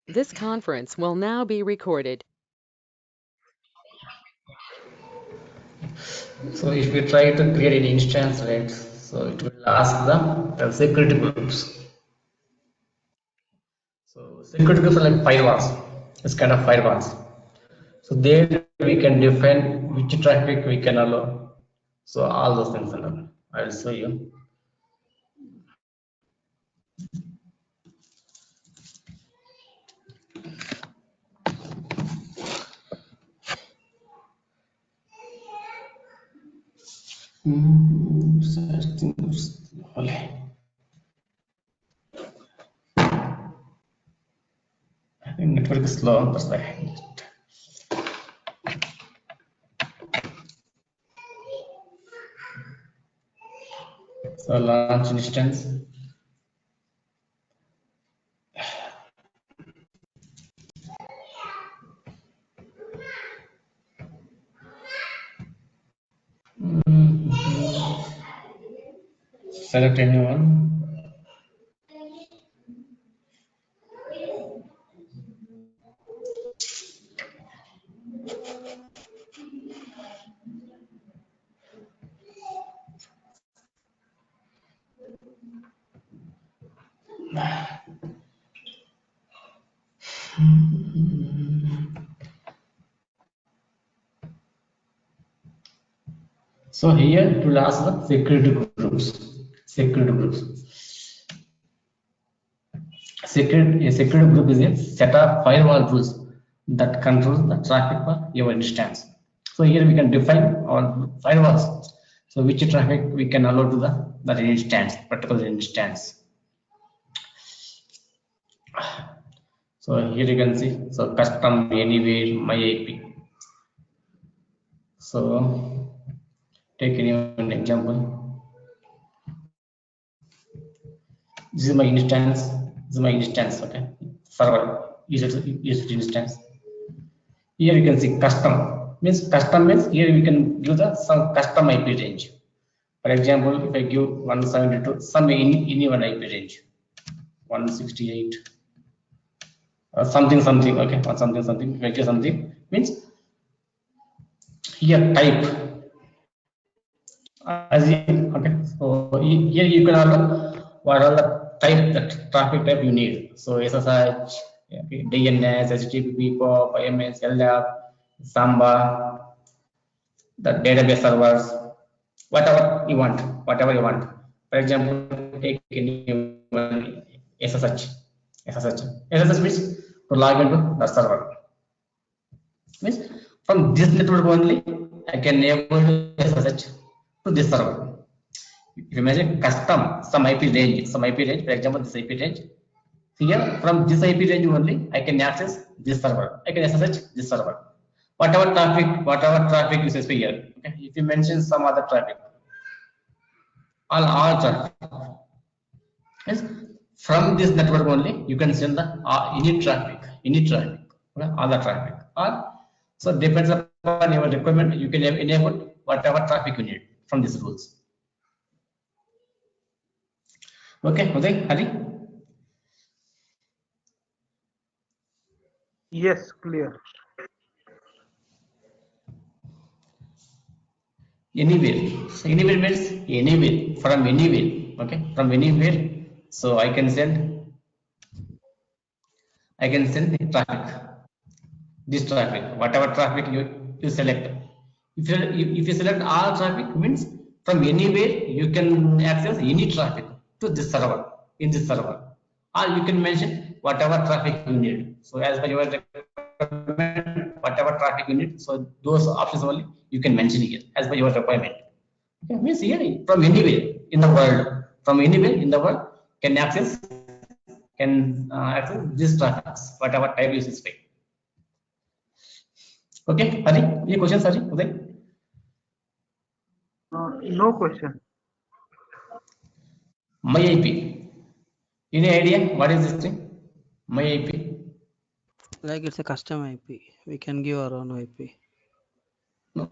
This conference will now be recorded. So if we try to create an instance, right, so it will ask the security groups. So security groups are like firewalls. It's kind of firewalls. So there we can define which traffic we can allow. So all those things and all. I will show you. I think network is slow. That's why. So launch instance. Select anyone. So here it will ask the security groups. Security groups. A security group is a set of firewall rules that controls the traffic for your instance. So here we can define our firewalls. So which traffic we can allow to the instance, particular instance. So here you can see, so custom anywhere my IP. So take any one example. This is my instance. This is my instance. Okay, server user instance. Here you can see custom means here we can give the some custom IP range. For example, if I give 172 some any one IP range, 168 something okay, or something if I give something means here type as you okay. So here you can allow what are the traffic type you need. So SSH, okay, DNS, HTTP, POP, IMS, LDAP, Samba, the database servers, whatever you want. For example, take any one SSH. SSH means to log into the server. Means from this network only I can enable SSH to this server. If you imagine custom some IP range, for example, this IP range. Here from this IP range only I can access this server. I can SSH this server. Whatever traffic you specify here. Okay. If you mention some other traffic, all traffic. Yes. From this network only you can send the any traffic, okay, all the traffic. Or so depends upon your requirement. You can enable whatever traffic you need from these rules. Okay, Uday, Hari, Yes, clear. anywhere. So anywhere means anywhere from anywhere. Okay, from anywhere. So I can send the traffic. This traffic, whatever traffic you select. If you select all traffic means from anywhere you can access any traffic to this server in this server, or you can mention whatever traffic you need. So as per your requirement, whatever traffic you need, so those options only you can mention here as per your requirement. Okay, means here from anywhere in the world, from anywhere in the world can access this traffic, whatever type you specify. Okay, Hari, any questions, Hari? Uday? No question. My IP. Any idea what is this thing? My IP. Like it's a custom IP. We can give our own IP. No,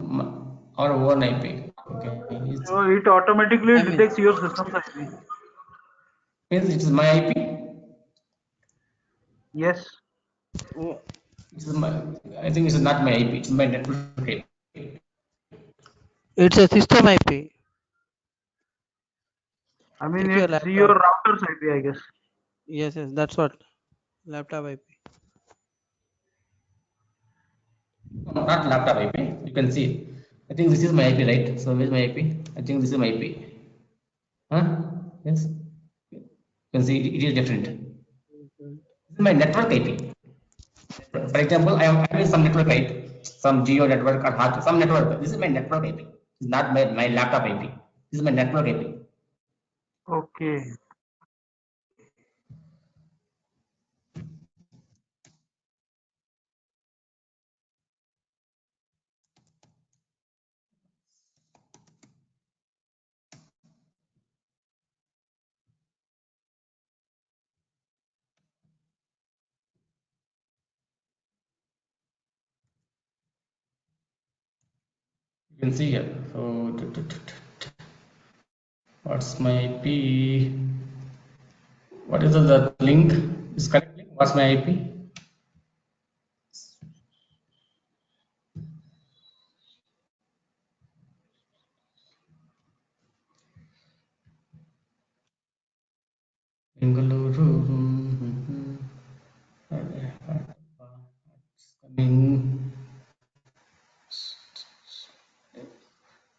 our own IP. Okay. So it automatically I mean, detects your system's IP. Means it is my IP. Yes. Oh, This is my, I think this is not my IP. It's my network IP. it's a system IP. I mean, Check your it's your laptop. router's IP, I guess. Yes, yes, that's what. Laptop IP. No, not laptop IP. You can see. I think this is my IP, right? So where's my IP? I think this is my IP. Huh? Yes. You can see it is different. This is my network IP. For example, I am having some network IP, some geo network or hard, some network. This is my network IP. It's not my laptop IP. This is my network IP. Okay. You can see here. So what's my IP? What is the link? Is correct link? What's my IP? Bengaluru. Coming.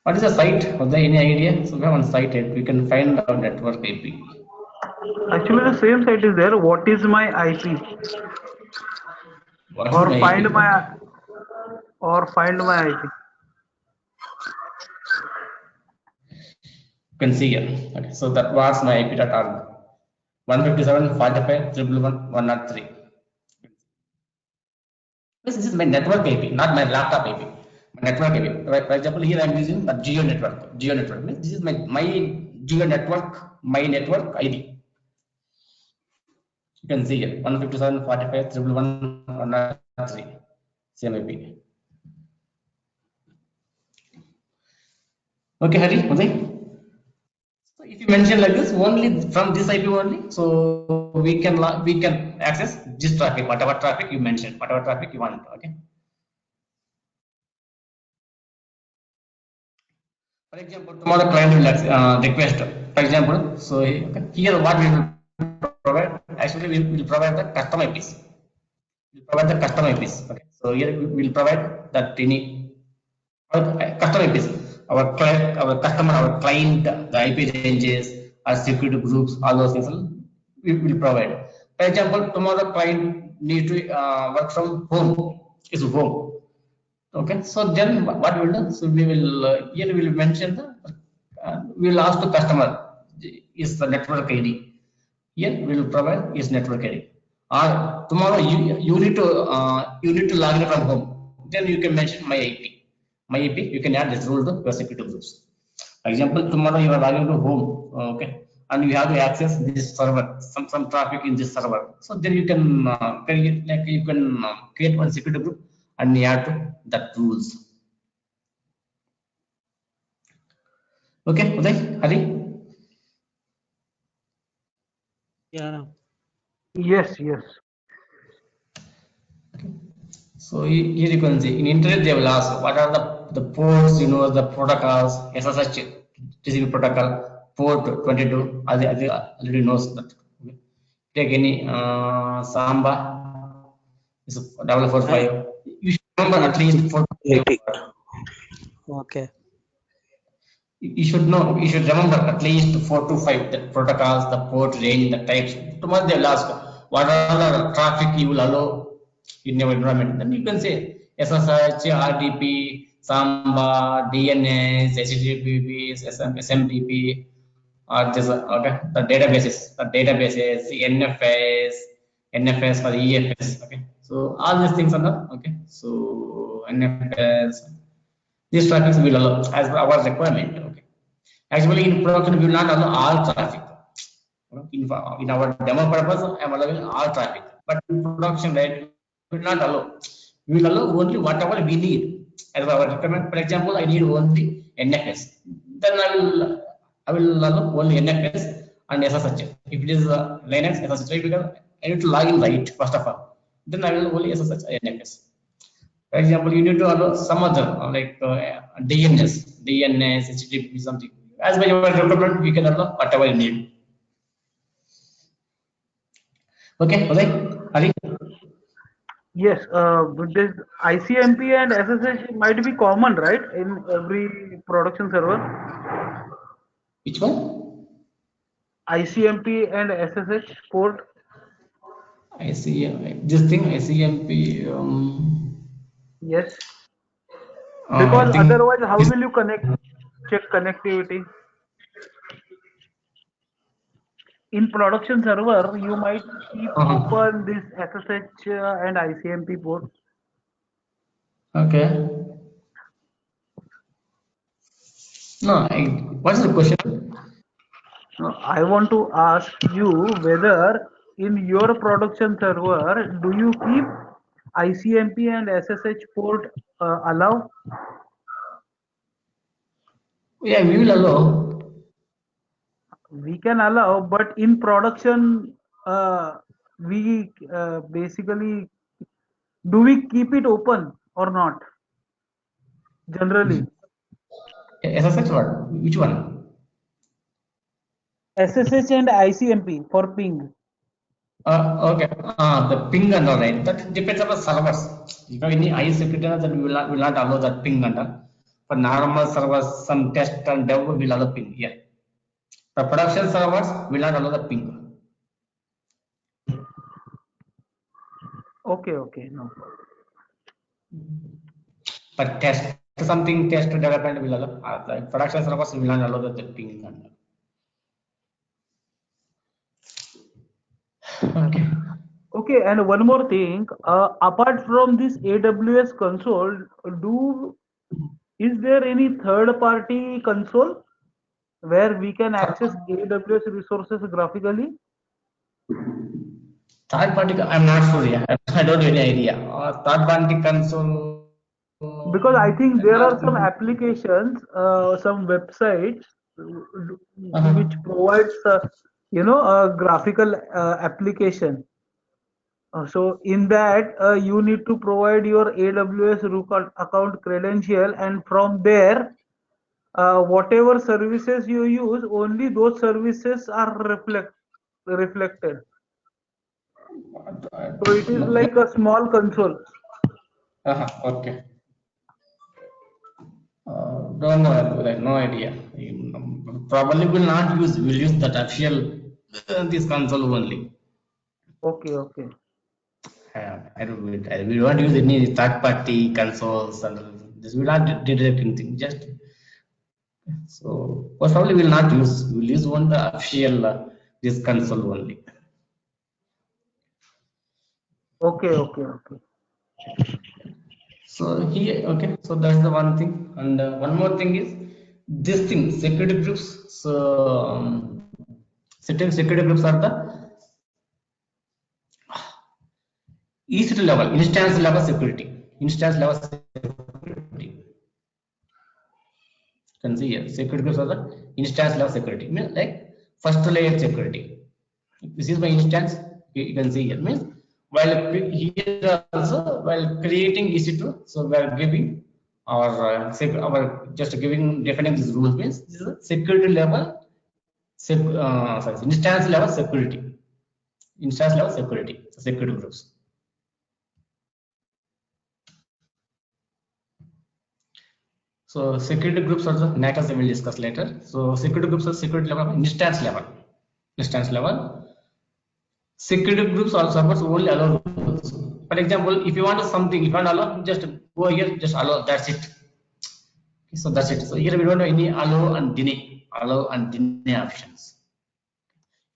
What is the site? Was there any idea? So we have one site it. We can find our network IP. Actually, the same site is there. What is my IP? What is Or my find IP? my IP. You can see here. Okay, so that was my IP.org. 157.45.111.103. This is my network IP, not my laptop IP. My network IP. Right, for example, here I am using the Geo network. Geo network means this is my Geo network, my network ID. You can see here 157.45.111.103. Same IP. Okay, Hari, Uday. So if you mention like this, only from this IP only, so we can access this traffic, whatever traffic you mentioned, whatever traffic you want. Okay. For example, tomorrow client will request. For example, so okay, here what we will provide. Actually, we will provide the custom IPs. We will provide the custom IPs. Okay. So here we will provide that any custom IPs. Our customer, our client, the IP ranges, our security groups, all those things we will provide. For example, tomorrow client need to work from home. Is home. Okay, so then what we will do? So we will here we will mention the we will ask the customer is the network ID. Here we will provide is network ID. Or tomorrow you need to log in from home. Then you can mention my IP. My IP you can add this rule to your security groups. For example, tomorrow you are logging to home. Okay, and you have to access this server, some traffic in this server. So then you can create one security group and add that rules. Okay, Uday, Hari. Yeah. Yes, yes. So here you can see in internet they will ask what are the ports, the protocols, SSH TCP protocol, port 22. They already knows that. Okay. Take any Samba is 445. You should remember at least 80. 425. Okay. You should know, you should remember at least 4 to 5 the protocols, the port range, the types. Tomorrow they will ask what are the traffic you will allow in your environment. Then you can say SSH, RDP, Samba, DNS, HTTP, SMTP, or this okay, the databases, the NFS for EFS. Okay, so all these things are the okay. So NFS, these traffics will allow as per our requirement. Okay. Actually, in production, we will not allow all traffic. In our demo purpose, I am allowing all traffic. But in production, right, we will not allow. We will allow only whatever we need as our requirement. For example, I need only NFS. Then I will allow only NFS and SSH. If it is Linux SSH, right, because I need to log in right first of all. then I will only SSH INFS. For example, you need to allow some other like DNS, HTTP, something. As by your requirement, you can allow whatever you need. Okay, Hari? Yes, this ICMP and SSH might be common, right, in every production server? Which one? ICMP and SSH port. This thing, ICMP. Yes, I because think otherwise, how this. will you check connectivity? In production server, you might keep Uh-huh. open this SSH and ICMP port. Okay. No, what's the question? Now, I want to ask you whether in your production server, do you keep ICMP and SSH port allow? Yeah, we will allow. We can allow, but in production, we basically, do we keep it open or not? Generally, SSH what? Which one? SSH and ICMP for ping. Okay. The ping and all right. That depends on the servers. If you have any IS security, then we will not allow that ping and all. For normal servers, some test and dev will allow ping. Yeah. For production servers, will not allow the ping. Okay, okay, no. But test development will allow. The production servers will not allow the ping and all. Okay. Okay, and one more thing. Apart from this AWS console, is there any third-party console where we can access AWS resources graphically? Third party, I'm not sure. Yeah, I don't have any idea. Third party console. Because I think I'm there not are some sure. applications, some websites which Uh-huh. provides, a graphical application. So in that, you need to provide your AWS root account credential, and from there, whatever services you use, only those services are reflected. So it is No, like a small console. okay. Don't know about that. No idea. Probably will not use. Will use that official this console only. Okay, okay. I don't. We don't use any third party consoles and this. We not did anything. Just so most probably will not use. We will use one the official this console only. Okay, okay, okay. So here, okay, so that's the one thing, and one more thing is this thing security groups. So security groups are the EC2 level, instance level security, instance level security. You can see here, security groups are the instance level security. Means like first layer security. This is my instance. You can see here means while here also while creating EC2, so we are giving our just giving defining these rules means this is a security level, sorry, instance level security, instance level security, security groups. So security groups also NATAs we will discuss later. So security groups are security level, instance level, instance level. Security groups also supports only allow rules. For example, if you want something, if you want to allow, just go here, just allow. That's it. Okay, so that's it. So here we don't have any allow and deny options.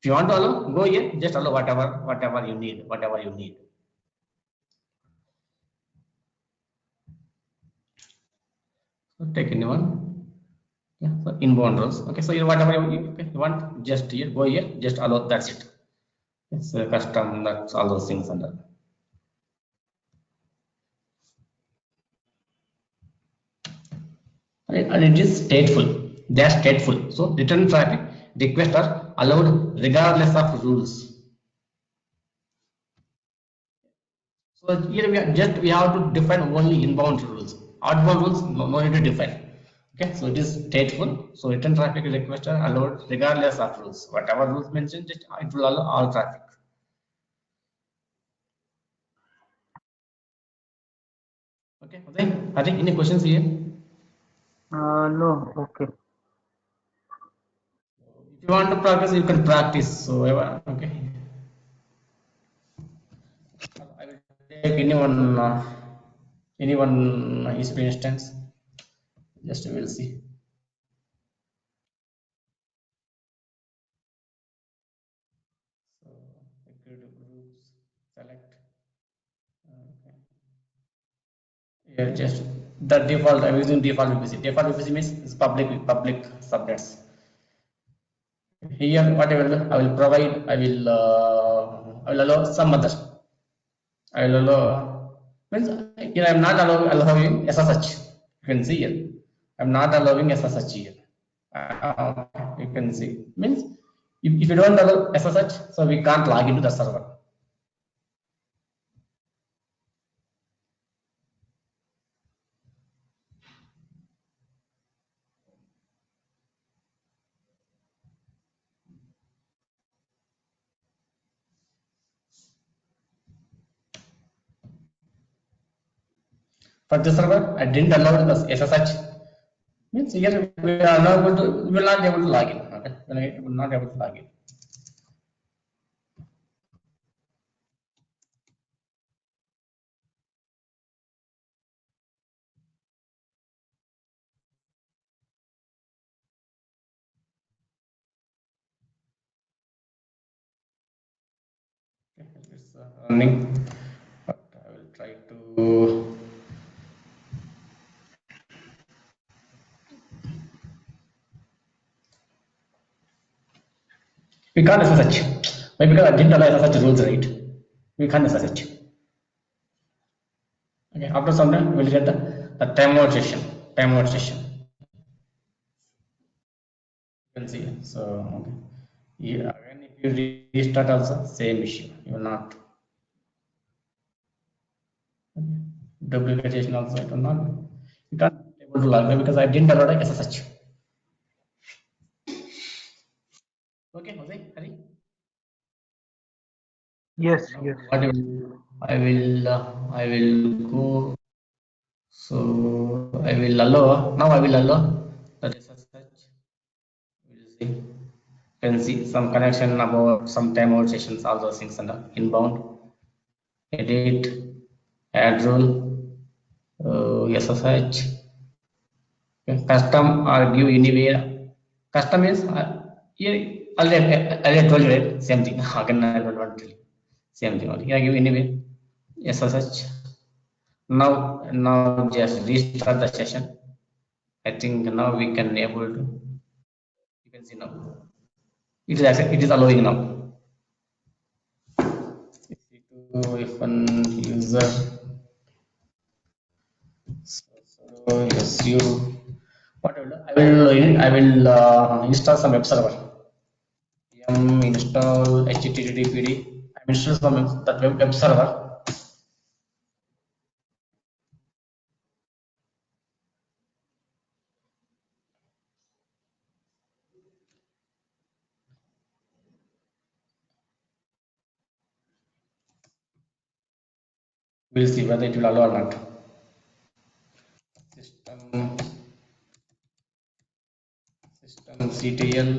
If you want to allow, go here, just allow whatever you need, whatever you need. So take anyone. Yeah, so inbound rows. Okay, so here whatever you want, just here, go here, just allow. That's it. It's a custom. That's all those things under. And it is stateful. They are stateful. So return traffic requests are allowed regardless of rules. So here we have to define only inbound rules. Outbound rules no need to define. Okay, so it is stateful. So return traffic requests are allowed regardless of rules. Whatever rules mentioned, it will allow all traffic. Okay, I think any questions here? No. Okay. If you want to practice, you can practice. So okay, I will take anyone is for instance. Just we will see. So executive groups select. Okay. Yeah, just the default. I'm using default VPC. Default VPC means it's public subnets. Here, what I will do, I will provide. I will allow some others. I will allow means here I am not allowing SSH. You can see here. I am not allowing SSH here. You can see means if you don't allow SSH, so we can't log into the server. For the server, I didn't allow the SSH. Means here we are not able to, we will not able to log in. Okay, we will not able to log in. Okay, it's running, but I will try to. We can't SSH. Why? Because I didn't allow SSH rules, right? We can't SSH. Okay, after some time we will get the timeout session. Timeout session. You can see. So okay. Yeah, again if you restart also same issue. You will not. Okay. Duplication also it will not. You can't able to log in because I didn't allow the SSH. Okay, Jose, Hari. Yes. Now Yes. what I will go. So I will allow. Now I will allow that SSH. We'll see. You can see some connection about some timeout sessions, all those things and inbound, edit, add rule, SSH, okay. Custom or give anywhere. Custom is here already told you right, same thing. Again I don't want to tell you. Same thing only. Here give anywhere SSH. Now just restart the session. I think now we can able to. You can see now. It is allowing now. If an user so su what I will install some web server. Install httpd. I will install some that web server. We'll see whether it will allow or not. System ctl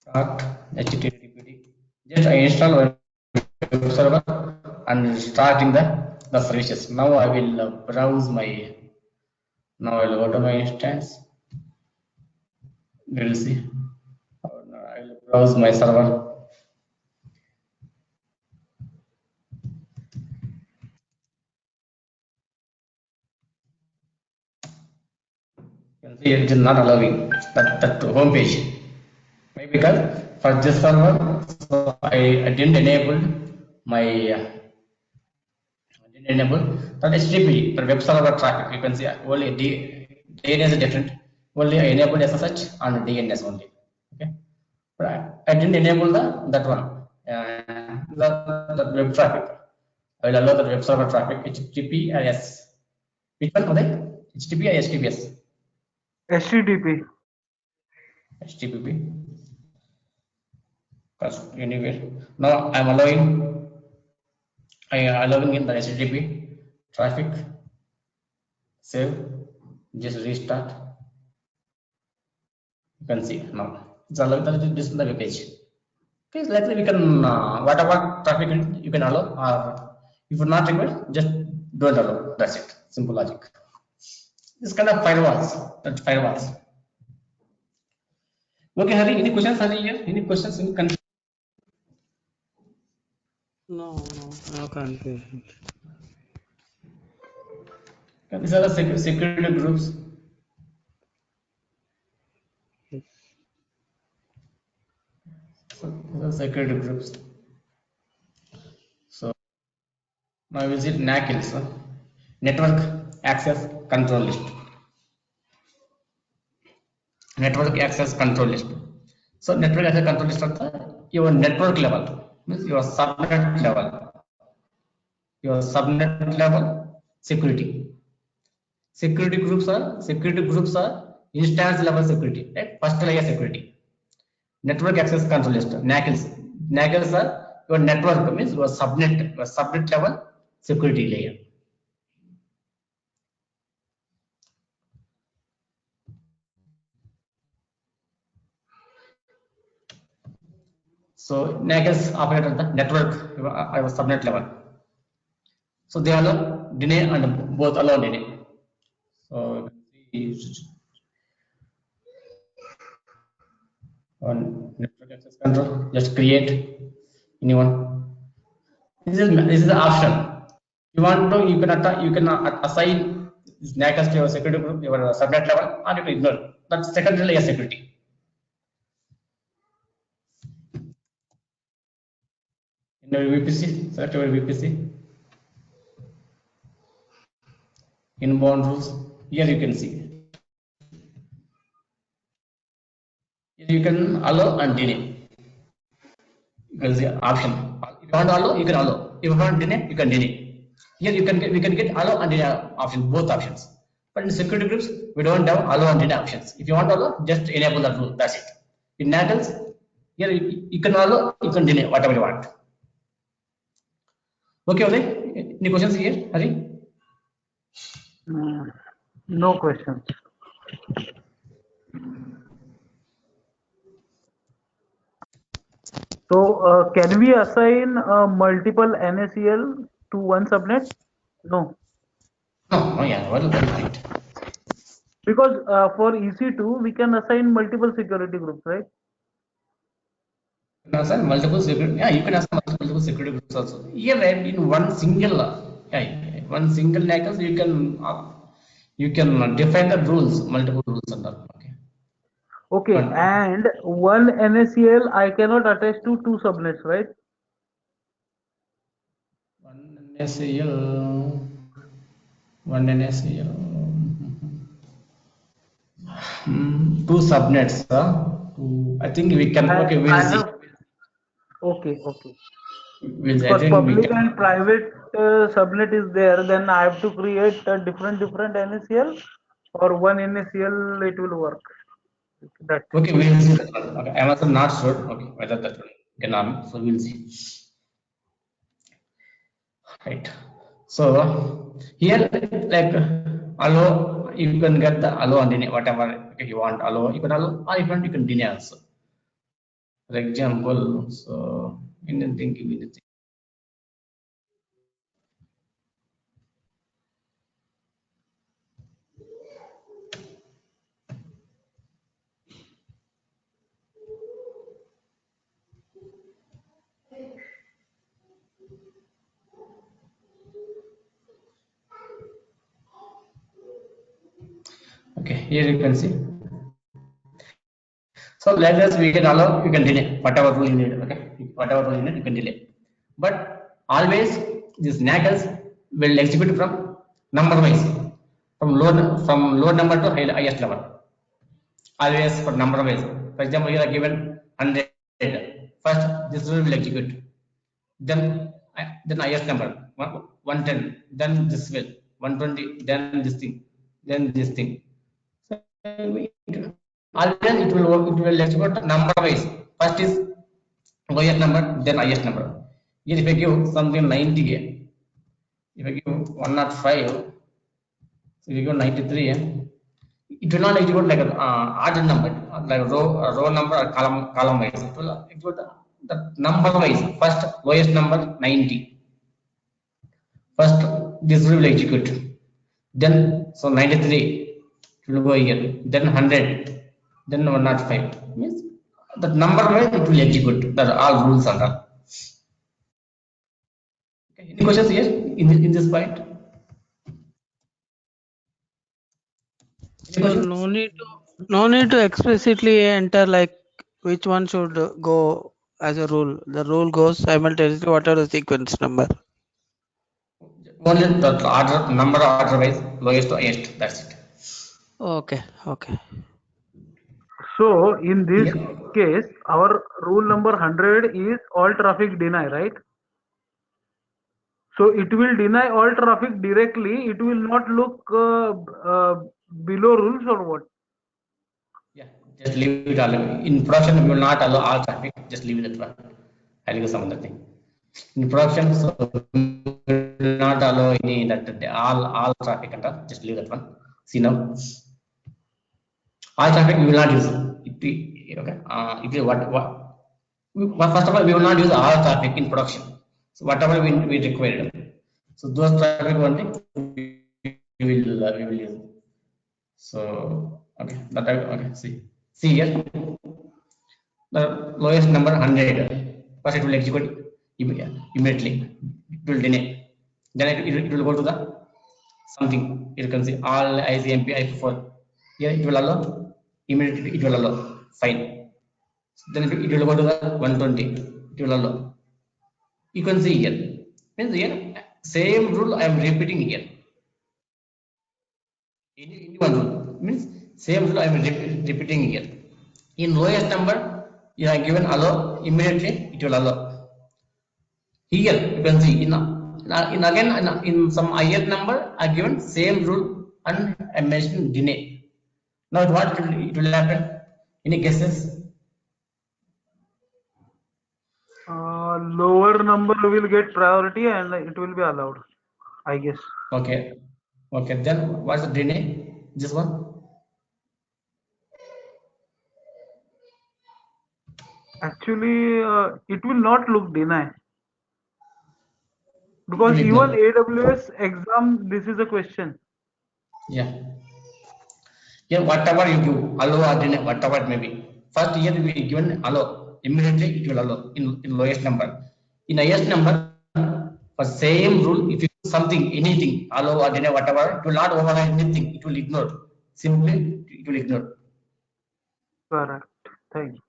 start httpd. Just I install web server and starting the services. Now I will browse my. Now I will go to my instance. We will see. I will browse my server. You can see it is not allowing that home page. Maybe because for this server, so I didn't enable my that HTTP, the web server traffic. You can see only DNS is different. Only I enabled SSH and DNS only. Okay, but I didn't enable that one. allow the web traffic. I will allow the web server traffic, HTTPS. Which one are they? HTTP or HTTPS? HTTP. HTTP. Because anywhere. Now I'm allowing in the HTTP traffic. Save. Just restart. You can see now. It's allowed this is the web page. Okay, likely we can whatever traffic you can allow, or if you not required, just don't allow. That's it. Simple logic. This kind of firewalls. That's firewalls. Okay, Hari, any questions, Hari, here? Any questions? Any confusion? No confusion. These are the security groups. Yes. So these are security groups. So now we visit NACLs, Network Access Control List. Network Access Control List. So network access control list of your network level, means your subnet level. Your subnet level security. Security groups are instance level security, right? First layer security. Network access control list, NACLs. NACLs are your network, means your subnet level security layer. So NACLs operate at the network subnet level. So they allow deny and both allow deny. So on network access control, just create anyone. This is the option. You want to, you can assign NACLs to your security group, your subnet level, or you can ignore. That's secondary layer security. In your VPC, select your VPC. Inbound rules. Here you can see. Here you can allow and deny. You can see option. If you want to allow, you can allow. If you want to deny, you can deny. Here we can get allow and deny option, both options. But in security groups, we don't have allow and deny options. If you want to allow, just enable that rule. That's it. In NACLs, here you can allow, you can deny whatever you want. Okay, Uday, any questions here, Hari? No questions. So can we assign multiple NACL to one subnet? No. No, yeah, well, right. Because for EC2, we can assign multiple security groups, right? You can assign multiple security. Yeah, you can assign multiple security groups also. Here, in one single, NACLs, you can define the rules, multiple rules and all. Okay. Okay, and one NACL I cannot attach to two subnets, right? One NACL, two subnets. I think we can. Okay, we'll see. Okay. We'll see. I Because think public we can. and private subnet is there, then I have to create a different NACL, or one NACL it will work. That. Okay, we'll see that one. Okay, I'm also not sure. Okay, whether that one can. So we'll see. Right. So here, like allow, you can get the allow and deny whatever you want. Allow, you can allow, or if you want, you can deny also. For example, so anything, give anything. Okay, here you can see. So like this, we can allow, you can delay whatever rule you need. Okay, whatever rule you need, you can delay. But always these NACLs will execute from number wise, from low number to highest level. Always for number wise. For example, here I given 100. First, this rule will execute. then highest number 110, then this will 120, then this thing, then this thing. So always it will work, it will execute number wise. First is lowest number, then highest number. Here if I give something 90, if I give 105, so if you give 93, it will not execute like an odd number, like row number or column wise. It will execute the number wise. First lowest number 90. First this will execute. Then so 93 it will go here. Then 100. Then 105. Means the number wise it will execute. That all rules are done. Okay. Any questions here in this point? Any So questions? no need to explicitly enter like which one should go as a rule. The rule goes simultaneously whatever the sequence number. Only the order number order wise lowest to highest. That's it. Okay. So in this Yeah. case, our rule number 100 is all traffic deny, right? So it will deny all traffic directly. It will not look below rules or what? Yeah, just leave it all. In production, we will not allow all traffic. Just leave it at one. I'll give some other thing. In production, so we will not allow any that all traffic and all. Just leave that one. See now, all traffic we will not use. Okay. If you first of all, we will not use all traffic in production. So whatever we require. So those traffic only we will use. So okay, okay. See here, the lowest number 100. First it will execute immediately. It will deny. Then it will go to the something. You can see all ICMP IP4. Here it will allow immediately. It will allow fine. Then it will go to the 120. It will allow. You can see here. Means here same rule I am repeating here. Any one rule means same rule I am repeating here. In lowest number you are given allow, immediately it will allow. Here you can see in again in some higher number I given same rule and I mentioned deny. Now what it will happen? Any guesses? Lower number will get priority and it will be allowed, I guess. Okay. Then what's the deny? This one. Actually, it will not look deny because It will even ignore. AWS exam, this is a question. Yeah. Here whatever you do, allow or deny, whatever it may be. First here we given allow, immediately it will allow in lowest number. In highest number, for same rule, if you do something, anything, allow or deny, whatever, it will not override anything, it will ignore. Simply it will ignore. Correct. Thank you.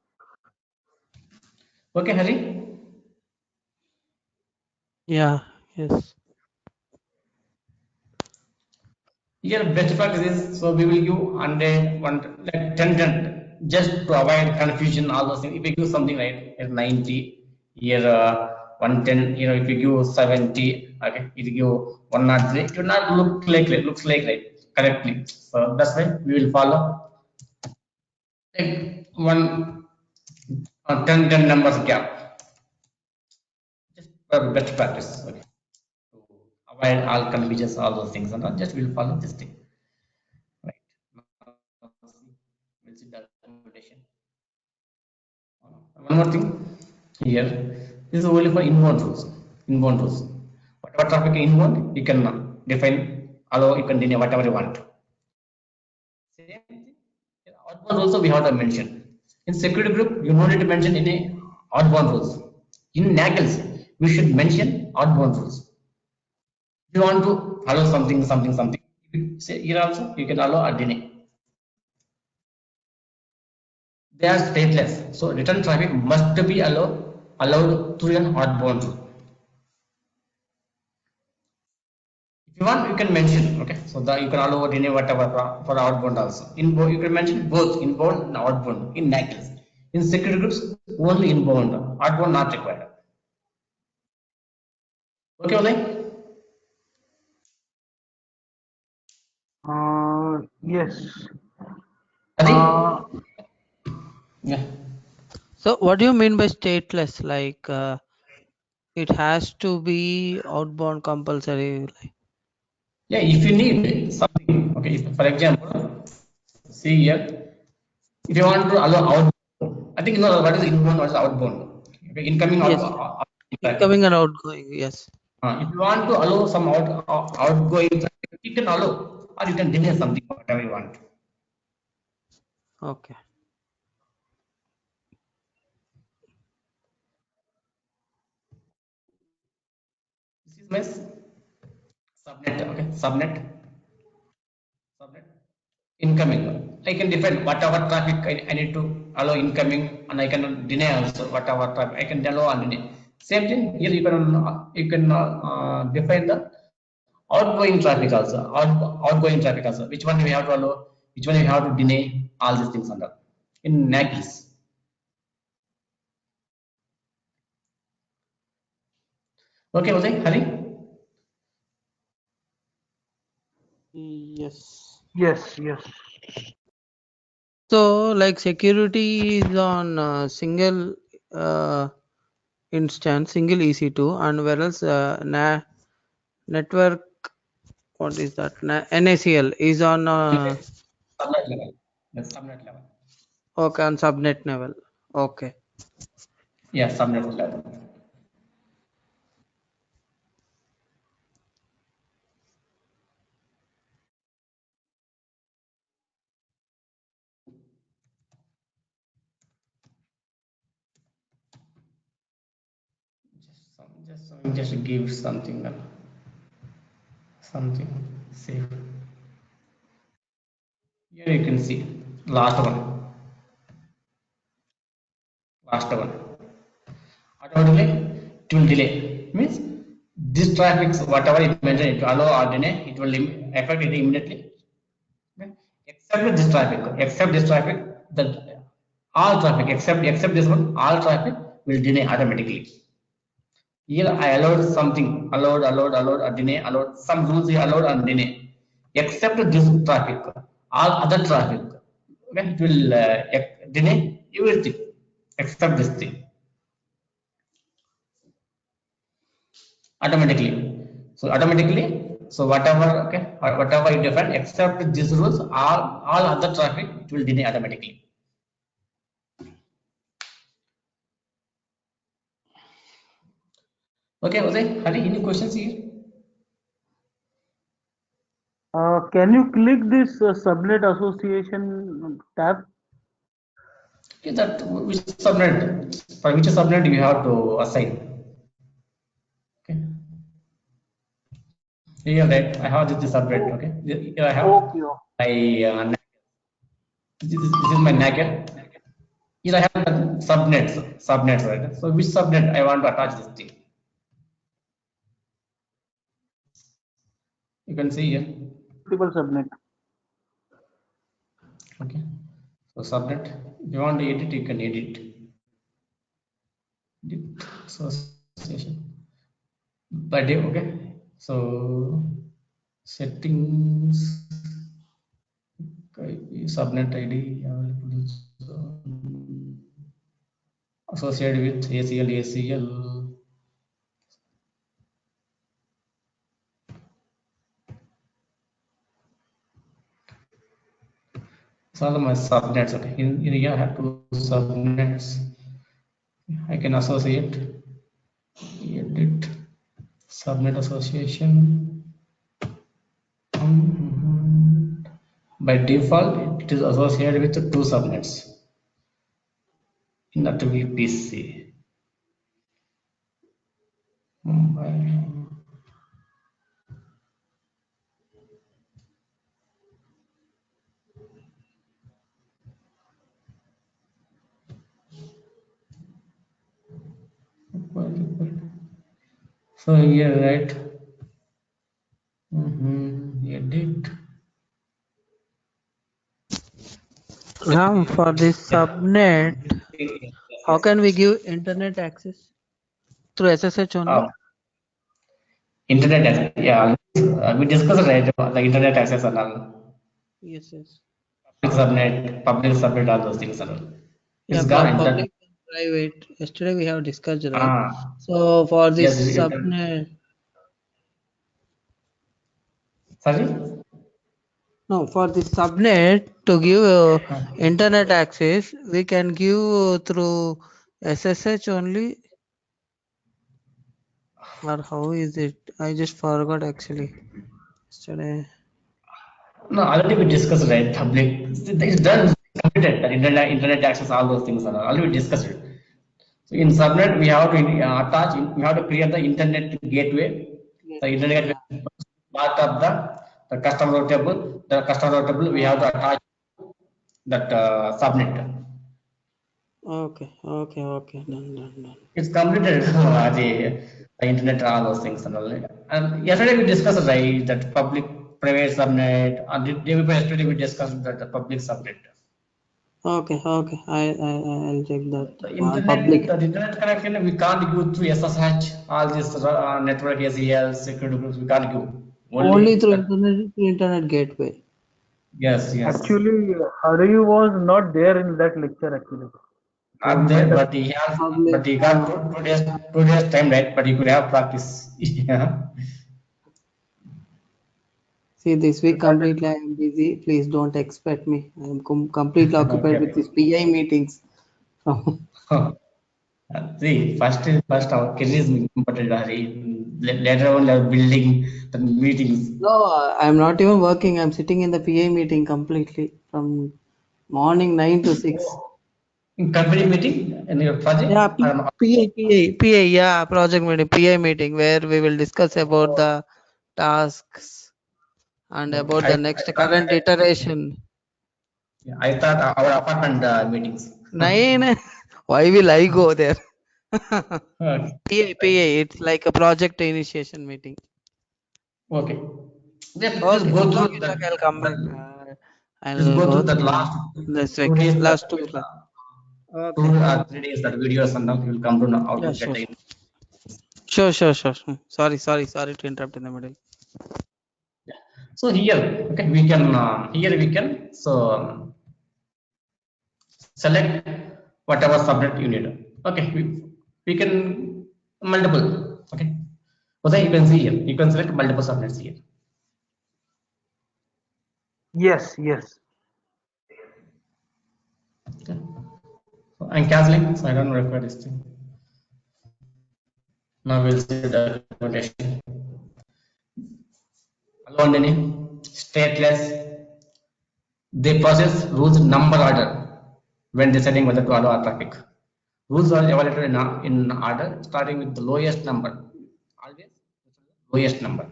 Okay, Hari? Yeah. Yes. Here best practice is, so we will give 100, like 10, 10, just to avoid confusion, all those things. If we give something like 90, here 110, if you give 70, okay, if you give 103, it will not looks like right correctly. So that's why we will follow like one 10 numbers gap, just for best practice. Okay, to avoid all confusions, all those things, and all, just we will follow this thing. Right. We'll see the documentation. One more thing here. This is only for inbound rules. Inbound rules. Whatever traffic inbound, you can define, allow, you can deny whatever you want. Same thing. Outbound also we have to mention. In security group, you don't need to mention any outbound rules. In Naggles, we should mention outbound rules. If you want to allow something, say here also you can allow or deny. They are stateless, so return traffic must be allowed through an outbound rule. If you want, you can mention. Okay, so that you can allow or deny whatever for outbound also. Inbound, you can mention both inbound and outbound in Naggles. In security groups, only inbound, outbound not required. Okay, Uday? Yes. Adi? Uh, Yeah. So what do you mean by stateless? Like it has to be outbound compulsory. Like, Yeah, if you need something, okay, for example, see here, if you want to allow outbound, I think you know what is inbound, what is outbound. Okay, incoming or yes, traffic. incoming and outgoing. Yes. If you want to allow some outgoing traffic, you can allow or you can deny something, whatever you want. Okay. This is my subnet, okay, subnet, incoming. I can define whatever traffic I need to allow incoming, and I can deny also whatever traffic I can allow and deny. Same thing here, you can define the outgoing traffic also, outgoing traffic also. Which one we have to allow, which one we have to deny, all these things under in NAGIs. Okay, Uday, Hari? Yes. yes, yes. So like security is on single uh, instance, single EC2, and whereas network, what is that? NACL is on Subnet level. Yes, subnet level. okay, on subnet level. Okay. Yeah, subnet level. Just give something, something safe. Here you can see last one, last one. Automatically it will delay. Means this traffic, whatever it mentioned, it will allow or deny, it will affect it immediately. Okay. Except this traffic, that all traffic except this one, all traffic will deny automatically. Here I allowed something, allowed, or deny, allowed some rules here, allowed and deny. Except this traffic, all other traffic, okay, it will deny everything except this thing automatically. So automatically, so whatever, okay, whatever you define except these rules, all other traffic it will deny automatically. Okay, Uday, Hari, any questions here? Can you click this subnet association tab? Okay, that which subnet, for which subnet you have to assign. Okay. Here, right, I have this subnet. Okay, here I have Okay. my this is my NACL. Here I have subnets, right? So which subnet I want to attach this thing? You can see here. Multiple subnet. Okay. So subnet, if you want to edit, you can edit. Edit association. By day, okay. So settings, subnet ID associated with ACL. So all my subnets, okay. In here I have two subnets. I can associate, edit, subnet association. By default, it is associated with two subnets in that VPC. So here, right? Edit. Ram, for this subnet, how can we give internet access? Through SSH only? Internet access. Yeah, we discussed right the internet access and all. Yes, yes. Public subnet, all those things and all. Yeah, It's for gone. public and private. Yesterday we have discussed, right? Ah, So for yes. this subnet, Sorry. no, for this subnet to give internet access, we can give through SSH only, or how is it? I just forgot actually. Yesterday. No, already we discussed right. Public. It's done. Completed. The internet access, all those things and all. Already we discussed it. So in subnet, we have to attach. We have to create the internet gateway. The Gateway, internet yeah. gateway is part of the customer route table. The customer route table we have to attach that subnet. Okay, okay, okay. Done, done, done. It's completed the internet, all those things and all. And yesterday we discussed right that public private subnet. And the day before yesterday we discussed that the public subnet. Okay, okay. I'll check that. The internet, Public. the internet connection we can't give through SSH. All this network ACL security groups we can't give. Only Only through that. internet gateway. Yes, yes. Actually, Hari was not there in that lecture. Actually, so Not he there, might have. but he has, Public. but he got 2 days time, right? But he could have practice. Yeah. See, this week completely I am busy. Please don't expect me. I am completely occupied with Okay. these PI meetings. See, first our career is important. Hari. Later on, we are building the meetings. No, I'm not even working. I'm sitting in the PA meeting completely from morning 9 to 6. In company meeting in your project. Yeah, PA, yeah, project meeting, PA meeting where we will discuss about the tasks and Okay. about the next current iteration. I thought our apartment meetings. Nine, why will I go there? Okay. It's like a project initiation meeting. Okay. Just Okay, go through okay, I'll come back. just I'll go go through that through last this two week, days that last 2 class. two Okay, or okay. 3 days that videos and now you will come to know how Yeah, to get sure, the. sure. Sorry to interrupt in the middle. So here, okay, we can here we can select whatever subject you need. Okay, we can multiple. Okay, so you can see here you can select multiple subjects here. Yes, yes. Okay. So I'm canceling, so I don't require this thing. Now we'll see the documentation. Allow any stateless. They process rules number order when deciding whether to allow traffic. Rules are evaluated in order starting with the lowest number. Always lowest number.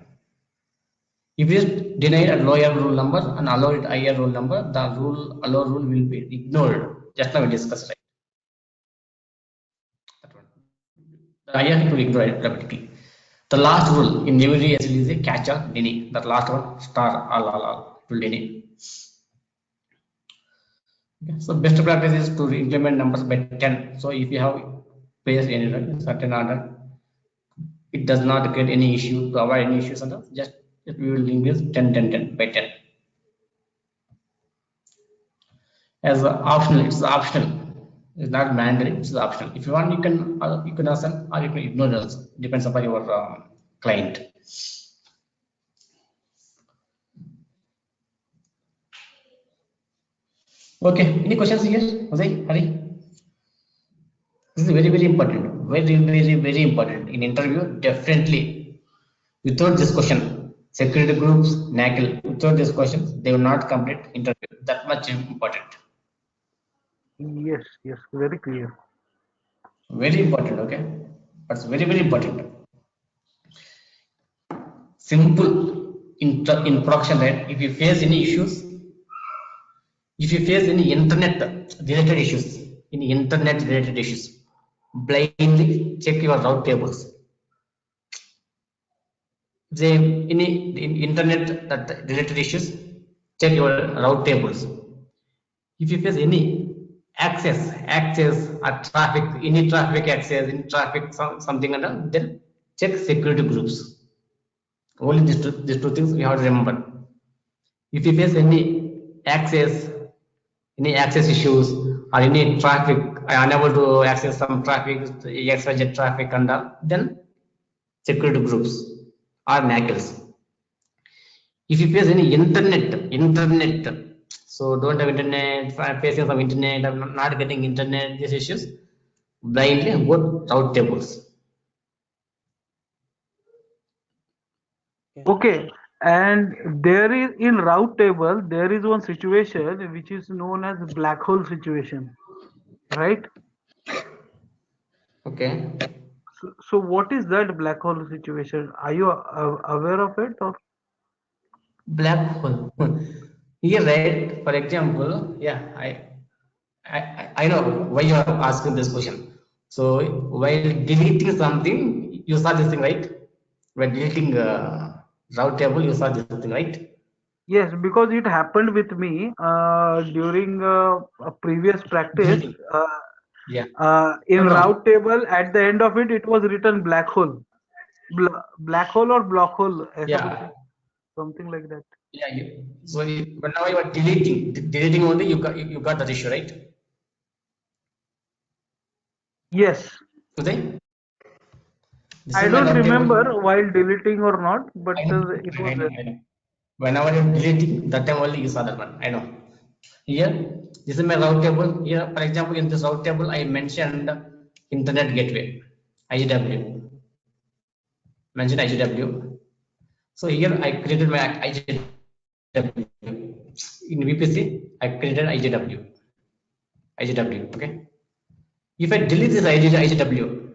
If you deny a lower rule number and allow it higher rule number, the allow rule will be ignored. Just now we discussed right. That one. The higher it will ignore it automatically. The last rule in every SL is a catch or deny. That last one star all it will deny. Okay. So best practice is to implement numbers by 10. So if you have placed any certain order, it does not create any issue to avoid any issues and all. Just we will increase 10 by 10 as optional. It's optional. It's not mandatory. It's optional. If you want, you can assign or you can ignore also. Depends upon your client. Okay. Any questions here, Jose? Hari? This is very important. Very important in interview. Definitely. Without this question, security groups, NACL, without this question, they will not complete interview. That much important. Yes, yes, very clear. Very important, okay? That's very important. Simple in production, right? If you face any issues, if you face any internet related issues, blindly check your route tables. If they any internet that related issues, check your route tables. If you face any access or traffic, any traffic access, any traffic something and all, then check security groups. Only these two things we have to remember. If you face any access issues or any traffic, I unable to access some traffic, XYZ traffic and all, then security groups or NACLs. If you face any internet, so don't have internet, facing some internet, I'm not getting internet, these issues, blindly go route tables. Okay, and there is in route table there is one situation which is known as black hole situation, right? Okay. So what is that black hole situation? Are you aware of it or? Black hole. Here, right? For example, yeah, I know why you are asking this question. So while deleting something, you saw this thing, right? When deleting route table, you saw this thing, right? Yes, because it happened with me during a previous practice. Deleting. Yeah. In No, no. route table, at the end of it, it was written black hole, black hole or block hole, ऐसा कुछ Yeah. है, something like that. Yeah. So whenever you are deleting only, you got that issue, right? Yes, Uday? This I is my don't route table. remember while deleting or not, but I know, it I was know, there. I know. Whenever you're deleting, that time only you saw that one. I know. Here, this is my route table. Here, for example, in this route table, I mentioned Internet Gateway, IGW. Mentioned IGW. So here I created my IGW. In VPC, I created IGW. IGW. Okay. If I delete this IGW,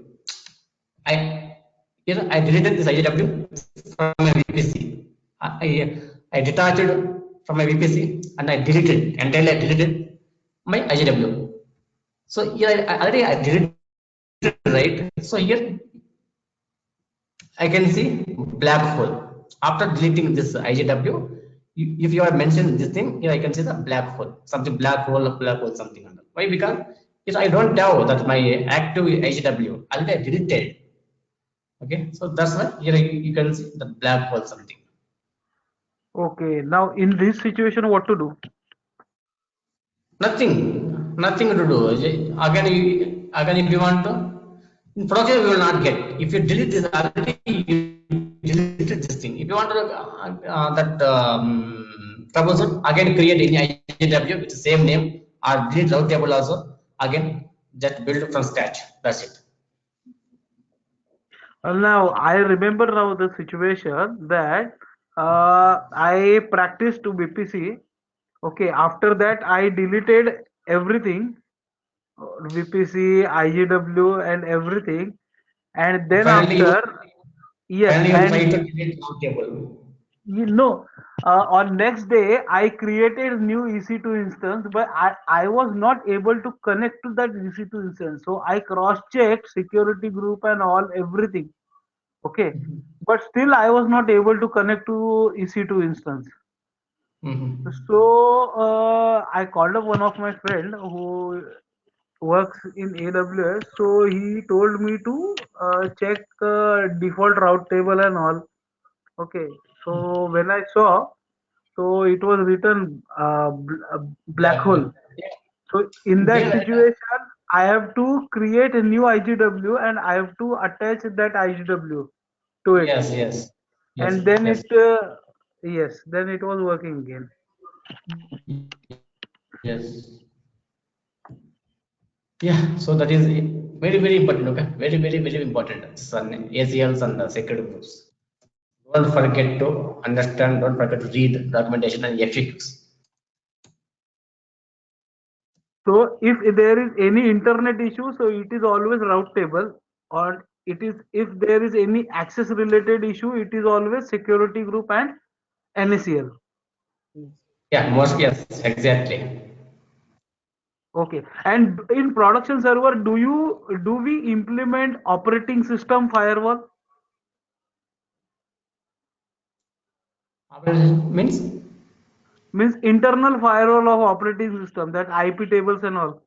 I deleted this IGW from my VPC. I detached from my VPC and I deleted my IGW. So here I deleted, right? So here I can see black hole. After deleting this IGW, if you are mentioned this thing, here I can see the black hole, something black hole, something. Why? Because if I don't have that my active IGW, already I deleted. Okay, so that's why here you can see the black hole something. Okay, now in this situation, what to do? Nothing to do. Again, if you want to, in production we will not get. If you delete this already, you deleted this thing. If you want to that troubleshoot, again create any IJW with the same name or delete route table also. Again, just build from scratch. That's it. Now I remember now the situation that I practiced to BPC. Okay, after that I deleted everything, VPC, IGW, and everything, and then Finally, after, yes, finally you try and to delete route table. you know, on next day I created new EC2 instance, but I was not able to connect to that EC2 instance. So I cross-checked security group and all everything. Okay, but still I was not able to connect to EC2 instance. So I called up one of my friend who works in AWS. So he told me to check default route table and all. Okay, so when I saw, so it was written black Black hole. hole. So in that There, situation, I have to create a new IGW and I have to attach that IGW to it, yes, yes, yes, and then yes. yes, then it was working again. Yes. Yeah, so that is very important. Okay, very important. Sun ACLs and security groups. Don't forget to understand. Don't forget to read documentation and FAQs. So if there is any internet issue, so it is always route table, or it is if there is any access related issue, it is always security group and NACL. Yeah, most yes, exactly. Okay. And in production server, do we implement operating system firewall? Means Means internal firewall of operating system, that IP tables and all.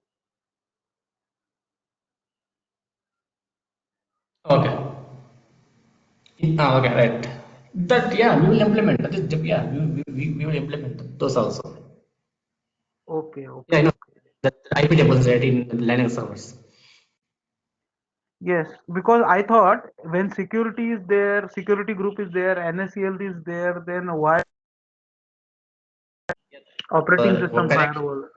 okay. Okay, right. That, yeah, we will implement. That is, yeah, we will implement those also. Okay, Yeah, okay, I know okay. that IP tables, right, in Linux servers. Yes, because I thought when security is there, security group is there, NSCL is there, then why operating system Correct. firewall?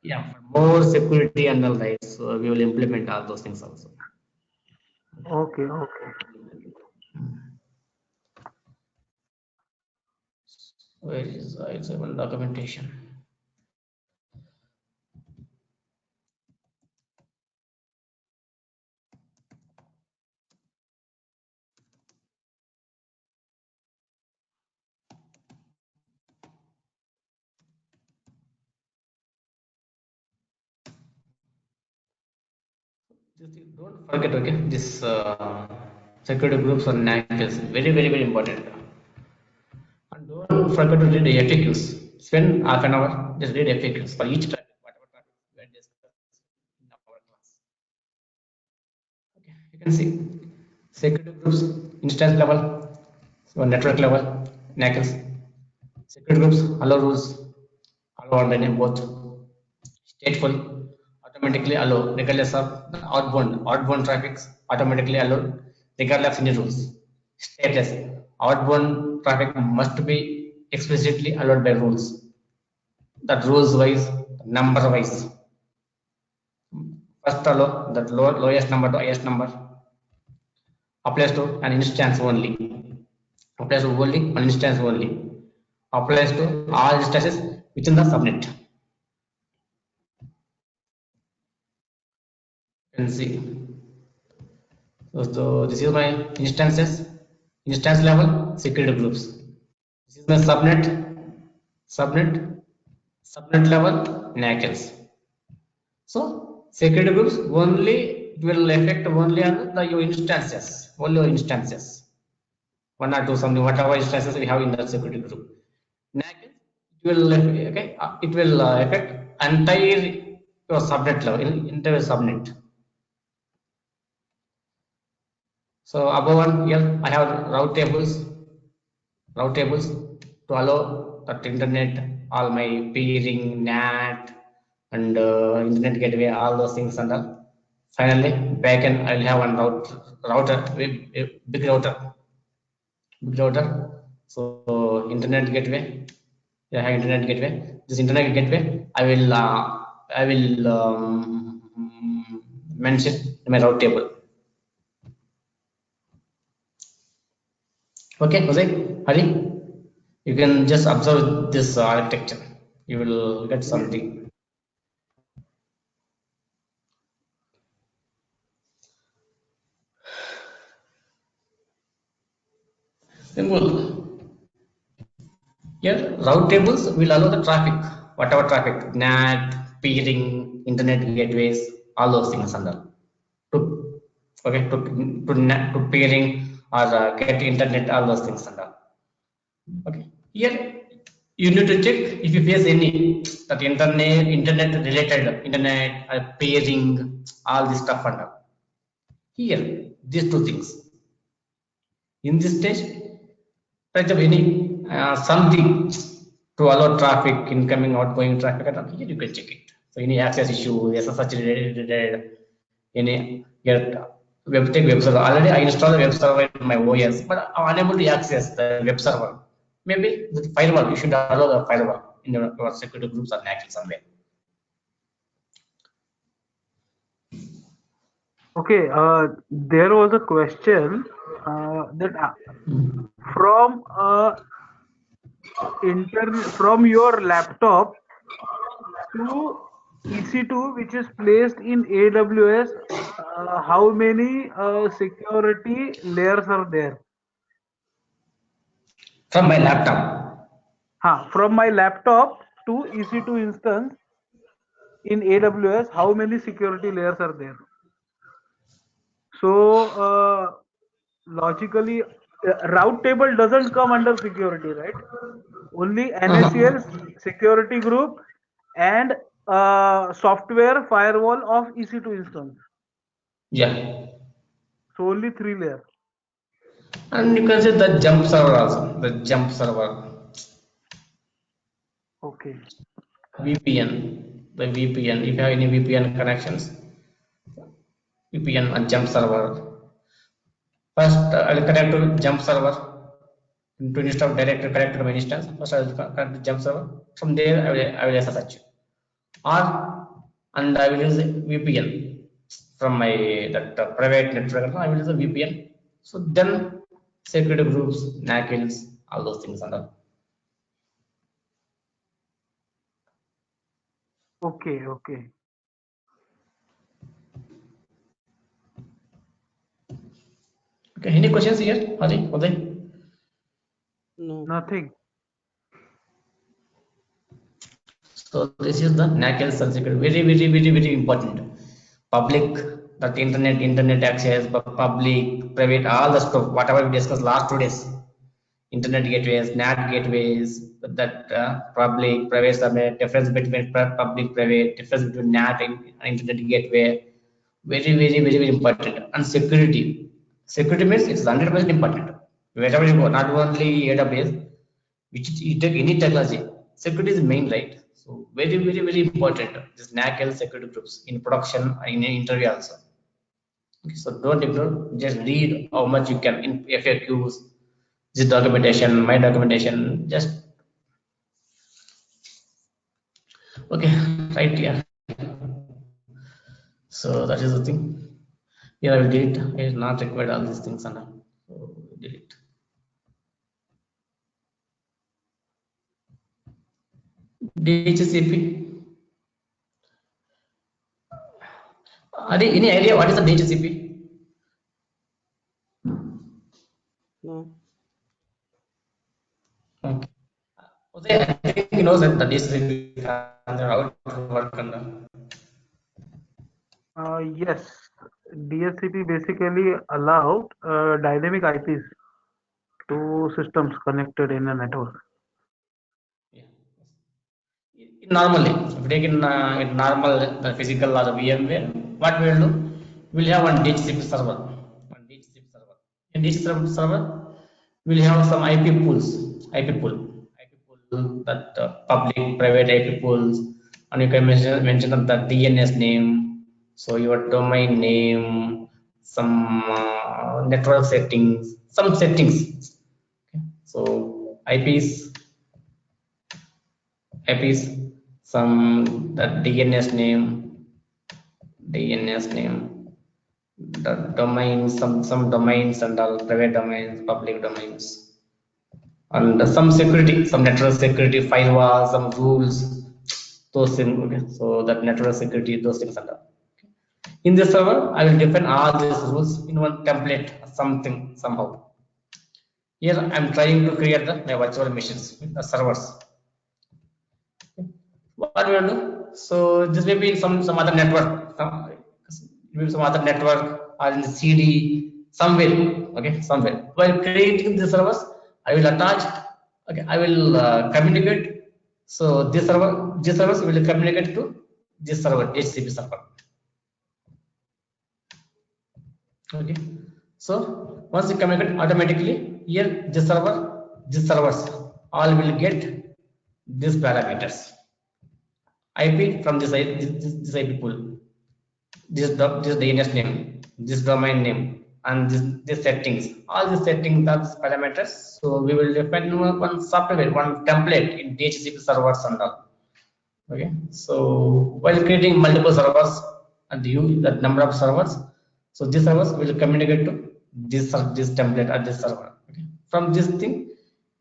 Yeah, for more security and all, right. So we will implement all those things also. Okay, okay. Where is it's even documentation? Don't forget, okay, this security groups on NAC is very important. And don't forget to read the FAQs. Spend half an hour, just read FAQs for each topic, whatever topic we are discussing in our class. Okay, you can see security groups, instance level, so network level, NACs. Security groups allow rules, allow online both stateful, automatically allow regardless of the outbound traffic, automatically allow regardless of any rules. Stateless, outbound traffic must be explicitly allowed by rules. That rules wise, number wise. First allow that lowest number to highest number applies to an instance only. Applies to only one instance only. Applies to all instances within the subnet. You can see. So this is my instances, instance level security groups. This is my subnet, subnet level NACLs. So security groups only it will affect only on the your instances, only your instances. One or two something, whatever instances we have in that security group. NACLs it will it will affect entire your subnet level, entire subnet. So above one here I have route tables to allow that internet, all my peering, NAT, and internet gateway, all those things and all. Finally, backend I'll have one router, big router. So internet gateway, yeah, I have internet gateway. This internet gateway, I will mention in my route table. Okay, Jose, Hari, you can just observe this architecture. You will get something. Simple. Here, route tables will allow the traffic, whatever traffic, NAT, peering, internet gateways, all those things under to okay to peering or get internet, all those things under. Okay, here you need to check if you face any that internet related internet peering, all this stuff under. Here, these two things. In this stage, for example, any something to allow traffic, incoming, outgoing traffic, and here you can check it. So any access issue, SSH related, any get web server. Already I installed the web server in my OS, but I'm unable to access the web server. Maybe the firewall, you should allow the firewall in your security groups or NAC somewhere. Okay, there was a question that from from your laptop to EC2, which is placed in AWS, how many security layers are there? From my laptop. From my laptop to EC2 instance in AWS, how many security layers are there? So logically, route table doesn't come under security, right? Only NACL security group and software firewall of EC2 instance. Yeah. So only 3 layers. And you can say the jump server also, the jump server, Okay. VPN, the VPN. If you have any VPN connections, VPN and jump server. First, I will connect to jump server to install directly connect to my instance. First, I will connect to jump server. From there, I will SSH or and I will use VPN from my that private network. I will use a VPN. So then security groups, NACLs, all those things and all. Okay. Okay. Okay, any questions here, Hari, Uday? No. Nothing. So this is the NACL security. Very important. Public, that internet access, public, private, all the stuff, whatever we discussed last 2 days. Internet gateways, NAT gateways, that public, private subnet, difference between public, private, difference between NAT and internet gateway. Very important. And security. Security means it's 100% important. Wherever you go, not only AWS, which you take any technology, security is main, right? So very important. This NACL security groups in production in an interview also. Okay, so don't ignore. Just read how much you can in FAQs, this documentation, my documentation. Just okay, right? Yeah. So that is the thing. Here I will delete. I will not require all these things and all. So delete. DHCP. Are there any idea what is the DHCP? No. Okay. Okay, I think he knows that the DHCP and how to work on the. Yes. DHCP basically allowed dynamic IPs to systems connected in a network. Yeah. Normally, if we take in normal the physical or the VMware, what we will do, we will have one DHCP server. One DHCP server. In DHCP server, we will have some IP pools, IP pool that public, private IP pools, and you can mention the DNS name, so your domain name, some network settings, some settings. Okay. So IPs, some that DNS name, the domains, some domains and all private domains, public domains, and some security, some network security, firewall, some rules, those things. Okay, so that network security, those things and all. In this server, I will define all these rules in one template, something somehow. Here I'm trying to create my virtual machines, the servers. What we will do? So this may be in some other network, some other network or in the CD somewhere. Okay, somewhere. While creating the servers, I will attach. Okay, I will communicate. So this servers will communicate to this server, HCP server. Okay. So once you communicate automatically, here this servers all will get these parameters. IP from this IP pool, this DNS name, this domain name, and this settings. All these settings are parameters. So we will define one software, one template in DHCP servers and all. Okay. So while creating multiple servers and that number of servers, so these servers will communicate to this template at this server. Okay. From this thing,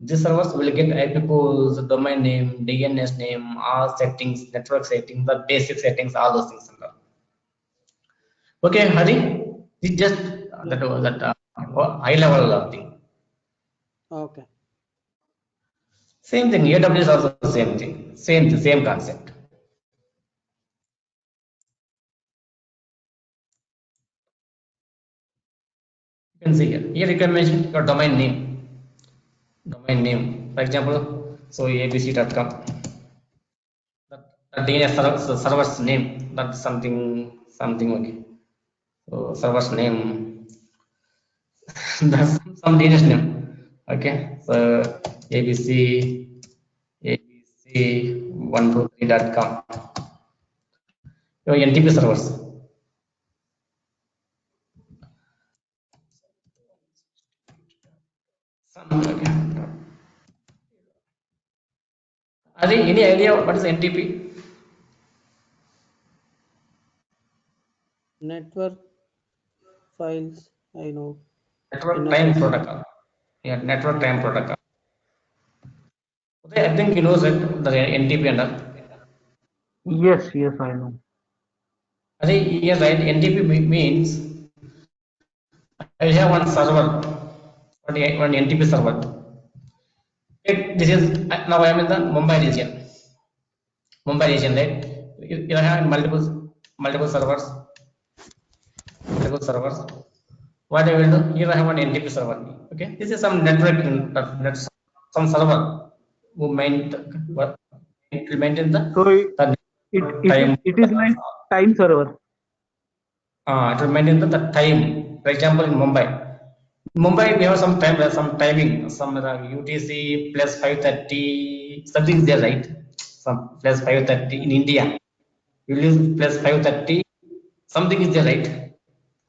these servers will get IP pools, domain name, DNS name, all settings, network settings, the basic settings, all those things. Okay, Hari, it's just that high level thing. Okay. Same thing. AWS is also the same thing. Same concept. You can see here. Here you can mention your domain name. Domain name. For example, so abc.com. The DNS server's name. That's something okay. So server's name. That's some DNS name. Okay, so abc123.com. Your NTP servers. Okay. Are there any idea what is NTP? Network files, I know. Network time protocol. Yeah, network time protocol. Okay, I think you know that the NTP and all. Yes, yes, I know. I think yes, right. NTP means I have one server, one NTP server. This is now I am in the Mumbai region. Mumbai region, right? You have multiple servers, multiple servers. What I will do here, I have one NTP server. Okay, this is some network, some server who maintain So the time. it is like time server. It will maintain the time. For example, in Mumbai we have some time, some timing, some UTC plus 5:30, something is there, right? Some plus 5:30 in India. You use plus 5:30, something is there, right?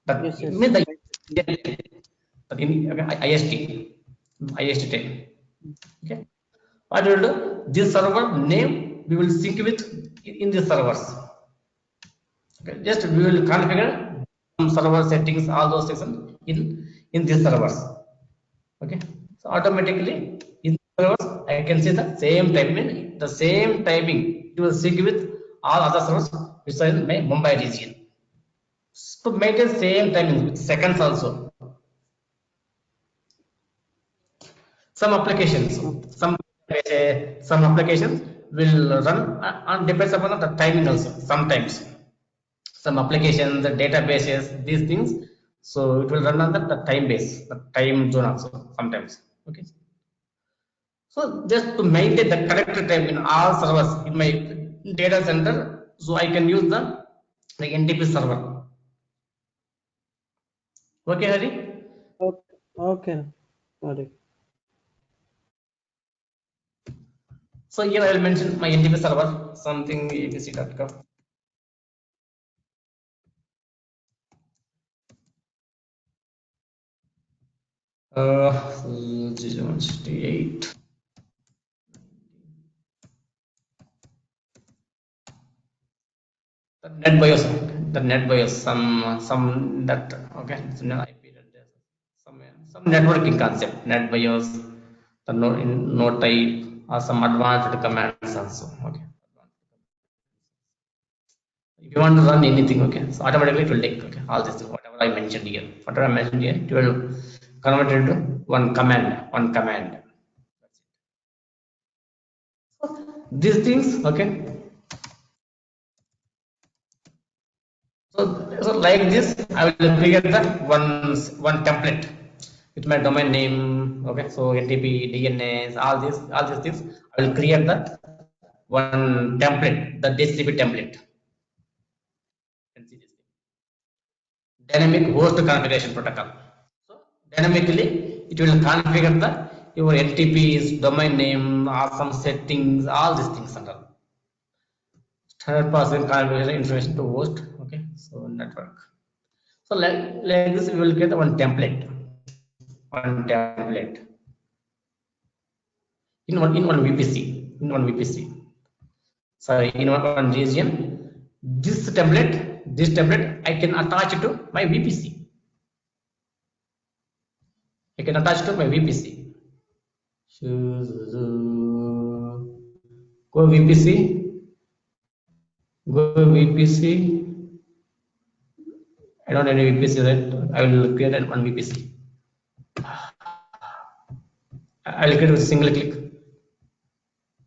That Yes, yes. means the IST, IST time. Okay. What we will do? This server name we will sync with in the servers. Okay. Just we will configure some server settings, all those sections in these servers. Okay. So automatically in the servers I can see the same timing, the same timing. It will sync with all other servers which are in my Mumbai region. To maintain same timing with seconds also. Some applications, some applications will run on depends upon the timing also. Sometimes some applications, the databases, these things, so it will run on the time base, the time zone also sometimes. Okay. So just to maintain the correct time in all servers in my data center, so I can use the NTP server. Okay, Hari? Okay. Got it. So here I will mention my NTP server, something abc.com. Uh, 068. The NetBIOS, some that okay, it's an IP address, some networking concept, NetBIOS, the node type, or some advanced commands also. Okay, if you want to run anything, okay, so automatically it will take all this whatever I mentioned here, it will convert it into one command, These things, okay. So like this, I will create the one template with my domain name. Okay, so NTP, DNS, all these things. I will create the one template, the DHCP template. You can see this thing. Dynamic host configuration protocol. So dynamically, it will configure the your NTP's domain name, or some settings, all these things and all. 100% configuration information to host. Okay, so network. So like this, we will get one template in one VPC. Sorry, in one region. This template I can attach to my VPC. Go VPC. I don't have any VPC, right? I will create one VPC. I will create with a single click.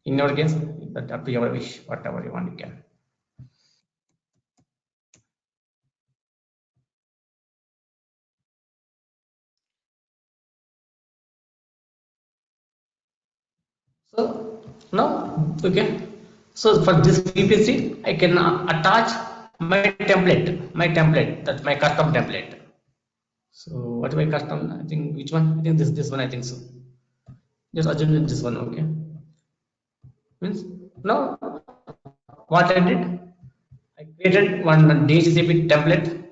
In your case, but up to your wish, whatever you want, you can. So now, okay. So for this VPC, I can attach my template. That's my custom template. So what my custom? I think which one? I think this one. I think so. Just assume this one. Okay. Means now what I did? I created one DHCP template.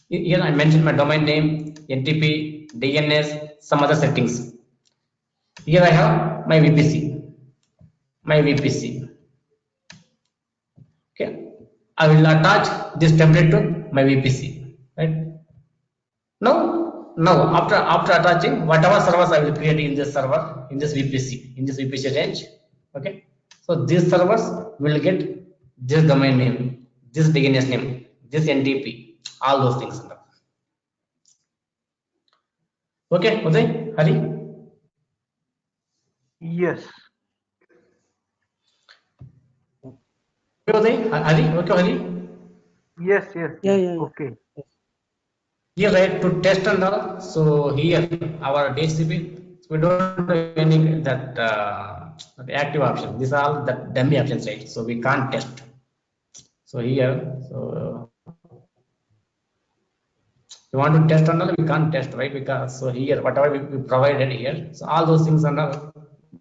Here I mentioned my domain name, NTP, DNS, some other settings. Here I have my VPC. My VPC. Okay. I will attach this template to my VPC. Right. Now after attaching whatever servers I will create in this server, in this VPC range. Okay. So these servers will get this domain name, this DNS name, this NTP, all those things. Okay, Uday, Hari? Yes. Okay, Uday, Hari? Okay, Hari? Yes. Yes. Yeah, Yes. yeah, yeah. Okay. Here, right, to test and all. So here, our DHCP, we don't have any that active option. These are all the dummy options, right? So we can't test. So here, so you want to test and all, we can't test, right? Because so here, whatever we provided here, so all those things are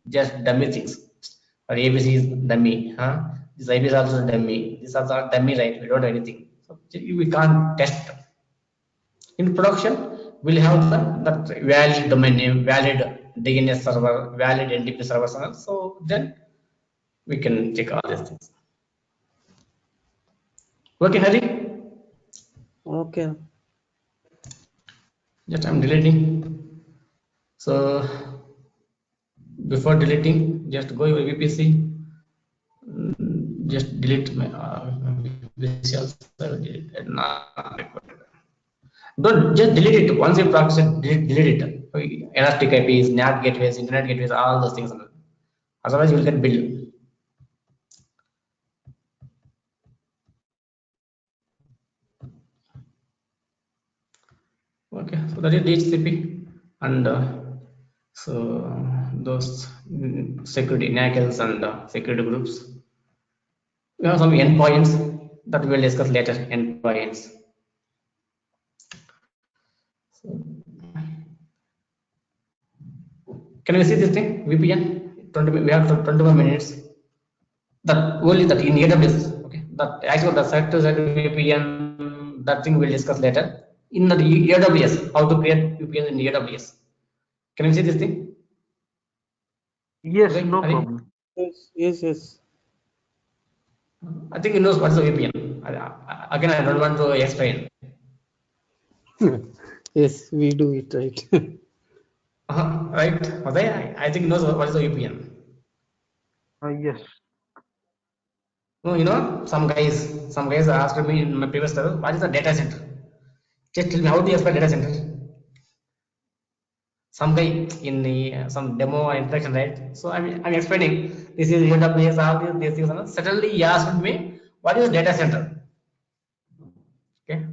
just dummy things. Or ABC is dummy, huh? This IB is also dummy. This is also dummy, right? We don't have anything. So we can't test. In production, we'll have the valid domain name, valid DNS server, valid NTP server. So then we can check all these things. Okay, Hari? Okay. Just I'm deleting. So before deleting, just go your VPC. Just delete my VPC also. Delete it. Not required. Don't just delete it. Once you practice it, delete it. Elastic IPs, NAT gateways, internet gateways, all those things. Otherwise, you will get billed. Okay, so that is DHCP, and so those security NACLs and security groups. We have some endpoints that we will discuss later. Endpoints. So, can we see this thing? VPN. 20. We have 21 minutes. That only that in AWS. Okay. That actually the sector VPN. That thing we'll discuss later. In the AWS, how to create VPN in AWS. Can you see this thing? Yes. Okay, No Hari? problem. Yes. I think he knows what is the VPN. Again, I don't want to explain. Yes, we do it right. Right? I think he knows what is the VPN. Yes. No, some guys asked me in my previous level, what is the data center? Just tell me how do you explain data center? Some guy in the some demo or introduction, right? So I'm explaining this is AWS, all these things. Suddenly he asked me, what is data center? Okay.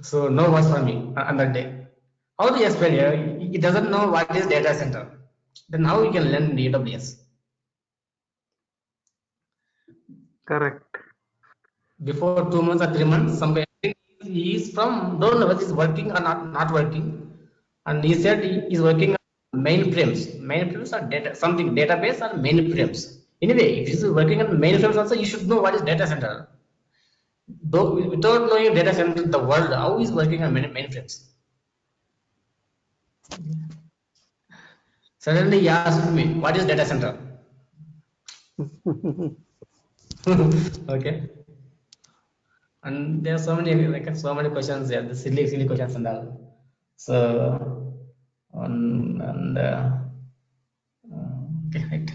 So no words for me on that day. How do you explain here? He doesn't know what is data center. Then how he can learn the AWS? Correct. Before 2 months or 3 months, some guy he is from don't know whether he's working or not working, and he said he is working on mainframes. Mainframes are something database or mainframes. Anyway, if he's working on mainframes also, you should know what is data center. Though without knowing data center, the world how is working on mainframes. Suddenly he asked me, what is data center? Okay. And there are so many questions there, the silly questions and all. So okay, right.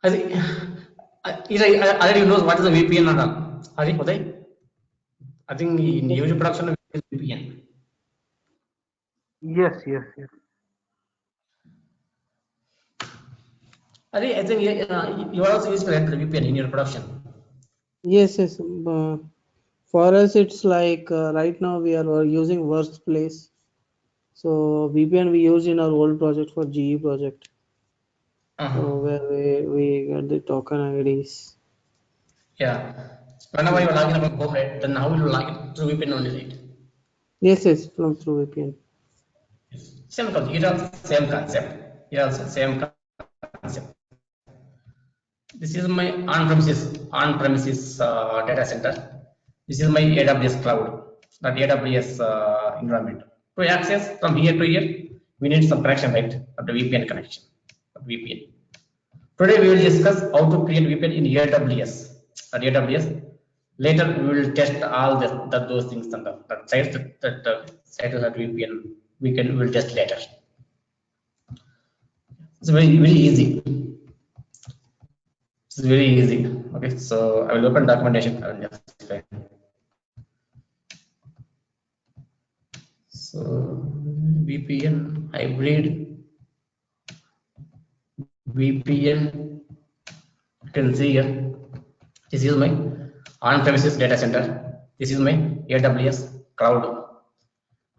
I think I already knows what is the VPN and all. I think in usual production is VPN. Yes. I think you are also using VPN in your production. Yes. For us, it's like right now we are using Workplace. So VPN we use in our old project for GE project. So where we get the token IDs. Yeah. Whenever you log in about home, right? Then how will you log in through VPN only, right? Yes, yes, from through VPN. Same concept. It also same concept. It also same concept. This is my on-premises data center. This is my AWS cloud, that AWS environment. To access from here to here, we need some connection, right? Of the VPN connection. VPN. Today we will discuss how to create VPN in AWS. At AWS. Later we will test all those things on the sites that VPN we will test later. It's very easy. It's very easy. Okay, so I will open documentation. I will just explain. So VPN hybrid VPN. You can see here. This is my on-premises data center. This is my AWS cloud.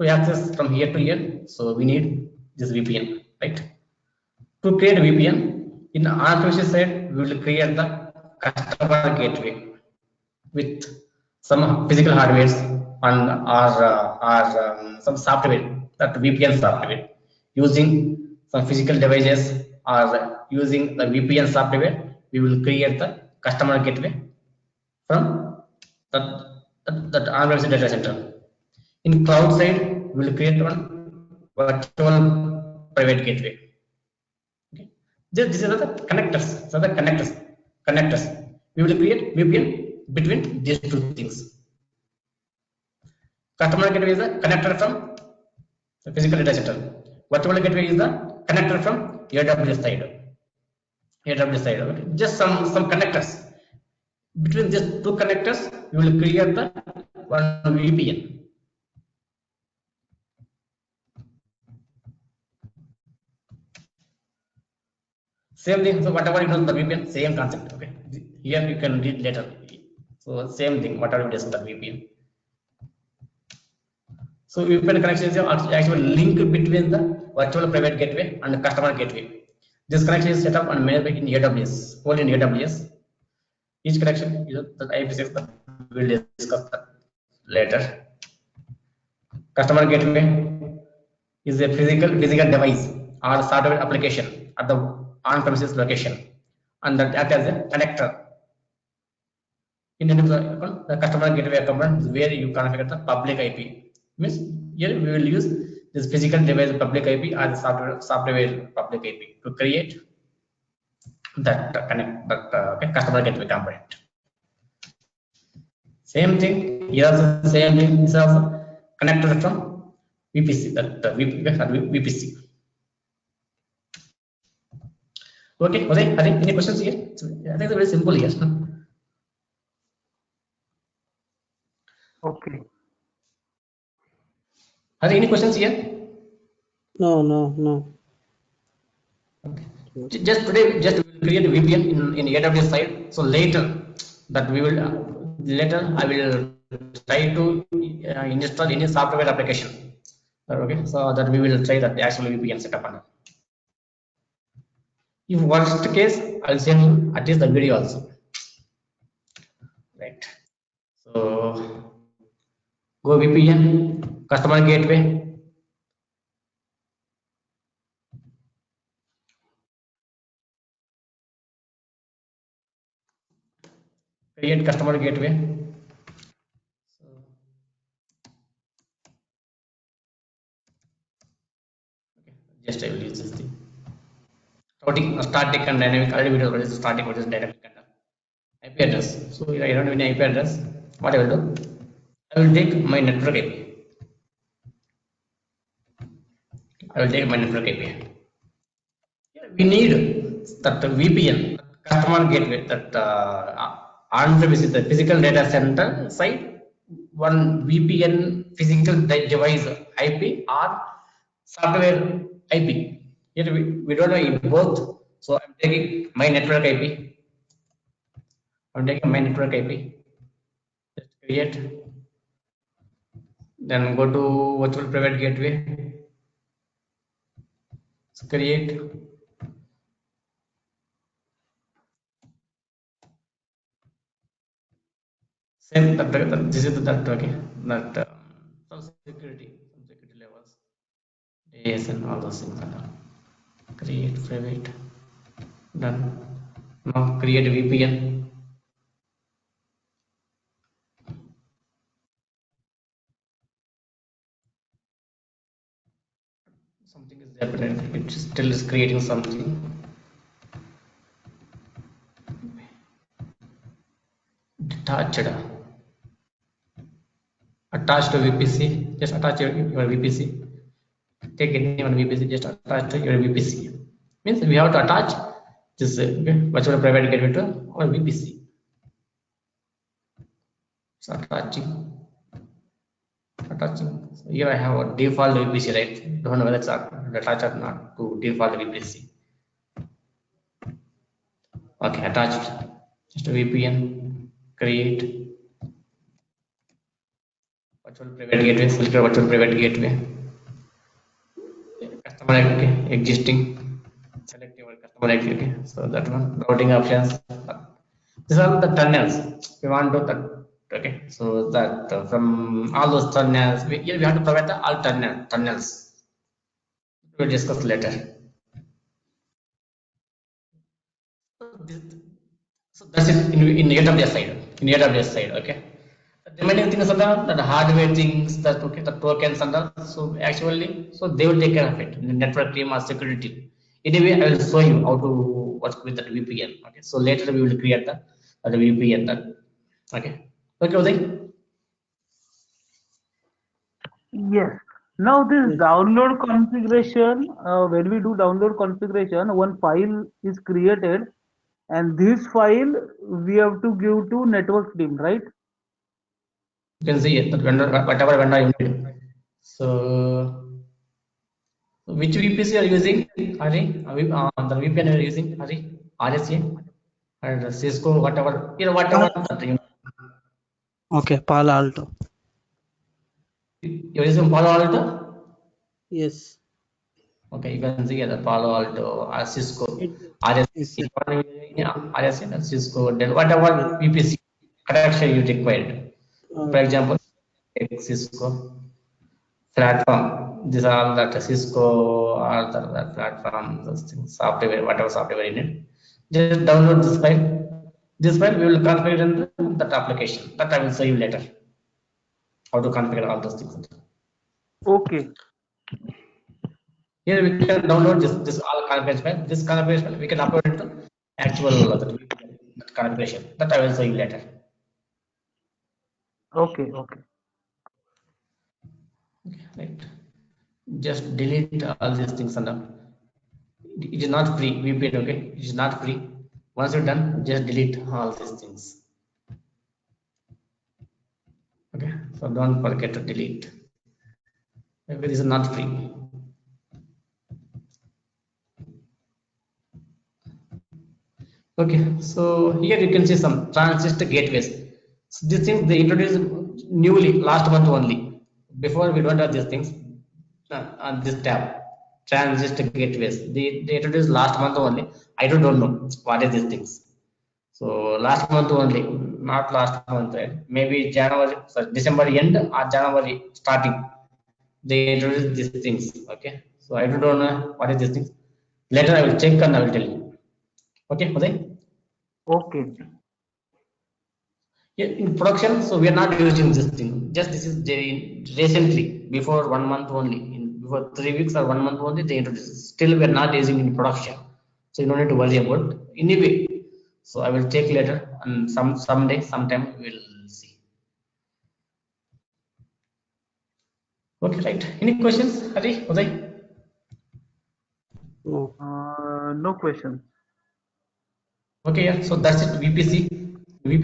To access from here to here, so we need this VPN, right? To create a VPN in on-premises side, we will create the customer gateway with some physical hardware or some software, that VPN software, using some physical devices or using the VPN software. We will create the customer gateway from that on-premises data center. In cloud side, we will create one virtual private gateway. Okay. These are the connectors. So the connectors. We will create VPN between these two things. Customer gateway is the connector from the physical data center. Virtual gateway is the connector from AWS side. Okay. Just some connectors. Between these two connectors, you will create the one VPN. Same thing. So whatever you know the VPN, same concept. Okay. Here you can read later. So same thing. Whatever it is the VPN. So VPN connection is actually link between the virtual private gateway and the customer gateway. This connection is set up and managed in AWS. All in AWS. Each connection is the IP6 that we will discuss that later. Customer gateway is a physical device or software application at the on-premises location, and that acts as a connector. In the customer gateway component is where you configure the public IP. Means here we will use this physical device public IP or the software public IP to create that customer gateway component. Same thing here also, same thing. This is also connector from VPC, VPC. Okay, Jose, any questions here? I think it's very simple here. Okay. Are there any questions here? No. Okay. Just today, we will create a VPN in AWS side. So later, that we will I will try to install any software application. Okay, so that we will try that the actual VPN setup on it. If worst case, I'll send you at least the video also. Right. So go VPN, customer gateway. Create customer gateway. So, okay, just I will use this thing. Routing static and dynamic. Already we know static versus dynamic and IP address. So I don't have any IP address. What I will do? I will take my network IP. Here we need that VPN, customer gateway, that on-premises, the physical data center side, one VPN physical device IP or software IP. Here we don't know both. So I'm taking my network IP. Just create. Then go to virtual private gateway. So create. Same this is that okay. That some security levels, yes, and all those things. Create private, done. Now create VPN. Something is happening. It still is creating something. Detached. Attach to VPC. Just attach your VPC. Take any one VPC. Just attach to your VPC. Means we have to attach this virtual private gateway to our VPC. So attaching. So here I have a default VPC, right? Don't know whether it's attached or not to default VPC. Okay, attached. Just a VPN. Create virtual private gateway. Select your virtual private gateway. Customer okay, existing. Select your customer IP. Okay, so that one routing options. These are the tunnels we want to that. Okay, so that from all those tunnels, we have to provide the all tunnels. We'll discuss later. So that's it in AWS side. In AWS side, okay. The remaining things are the hardware things, that okay, the tokens and all. So actually, so they will take care of it. The network team or security. Anyway, I will show you how to work with that VPN. Okay, so later we will create the VPN. Okay, okay, Uday? Yes. Now this Yes. download configuration, when we do download configuration, one file is created, and this file we have to give to network team, right? You can see it, that vendor, whatever vendor you need. So, which VPC are you using, Hari? The VPN you are using, Hari? RSA or Cisco, whatever, whatever. Okay, Palo Alto. You're using Palo Alto? Yes. Okay, you can see the Palo Alto or Cisco, It is RSA and Cisco, then whatever VPC connection you required. For example, take Cisco platform. These are all that Cisco or the platform, those things, software, whatever software you need. Just download this file. This file we will configure in that application. That I will show you later. How to configure all those things. Okay. Here we can download this all configuration file. This configuration file we can upload it to actual that configuration. That I will show you later. Okay. Okay. Right. Just delete all these things and it is not free. VPN, okay? It is not free. Once you're done, just delete all these things. Okay, so don't forget to delete. Maybe this is not free. Okay, so here you can see some transistor gateways. So these things they introduced newly last month only. Before we don't have these things on this tab. Transistor gateways. They introduced last month only. I don't know what is these things. So last month only, not last month, right? Maybe January, sorry, December end or January starting. They introduced these things. Okay, so I don't know what is these things. Later I will check and I will tell you. Okay, Uday? Okay. Yeah, in production, so we are not using this thing. Just this is recently, before 1 month only, before 3 weeks or 1 month only, they introduced. Still, we are not using in production, so you don't need to worry about. Anyway, so I will check later, and someday, sometime we will see. Okay, right. Any questions, Hari, Uday? no. No question. Okay, yeah. So that's it. VPC we have.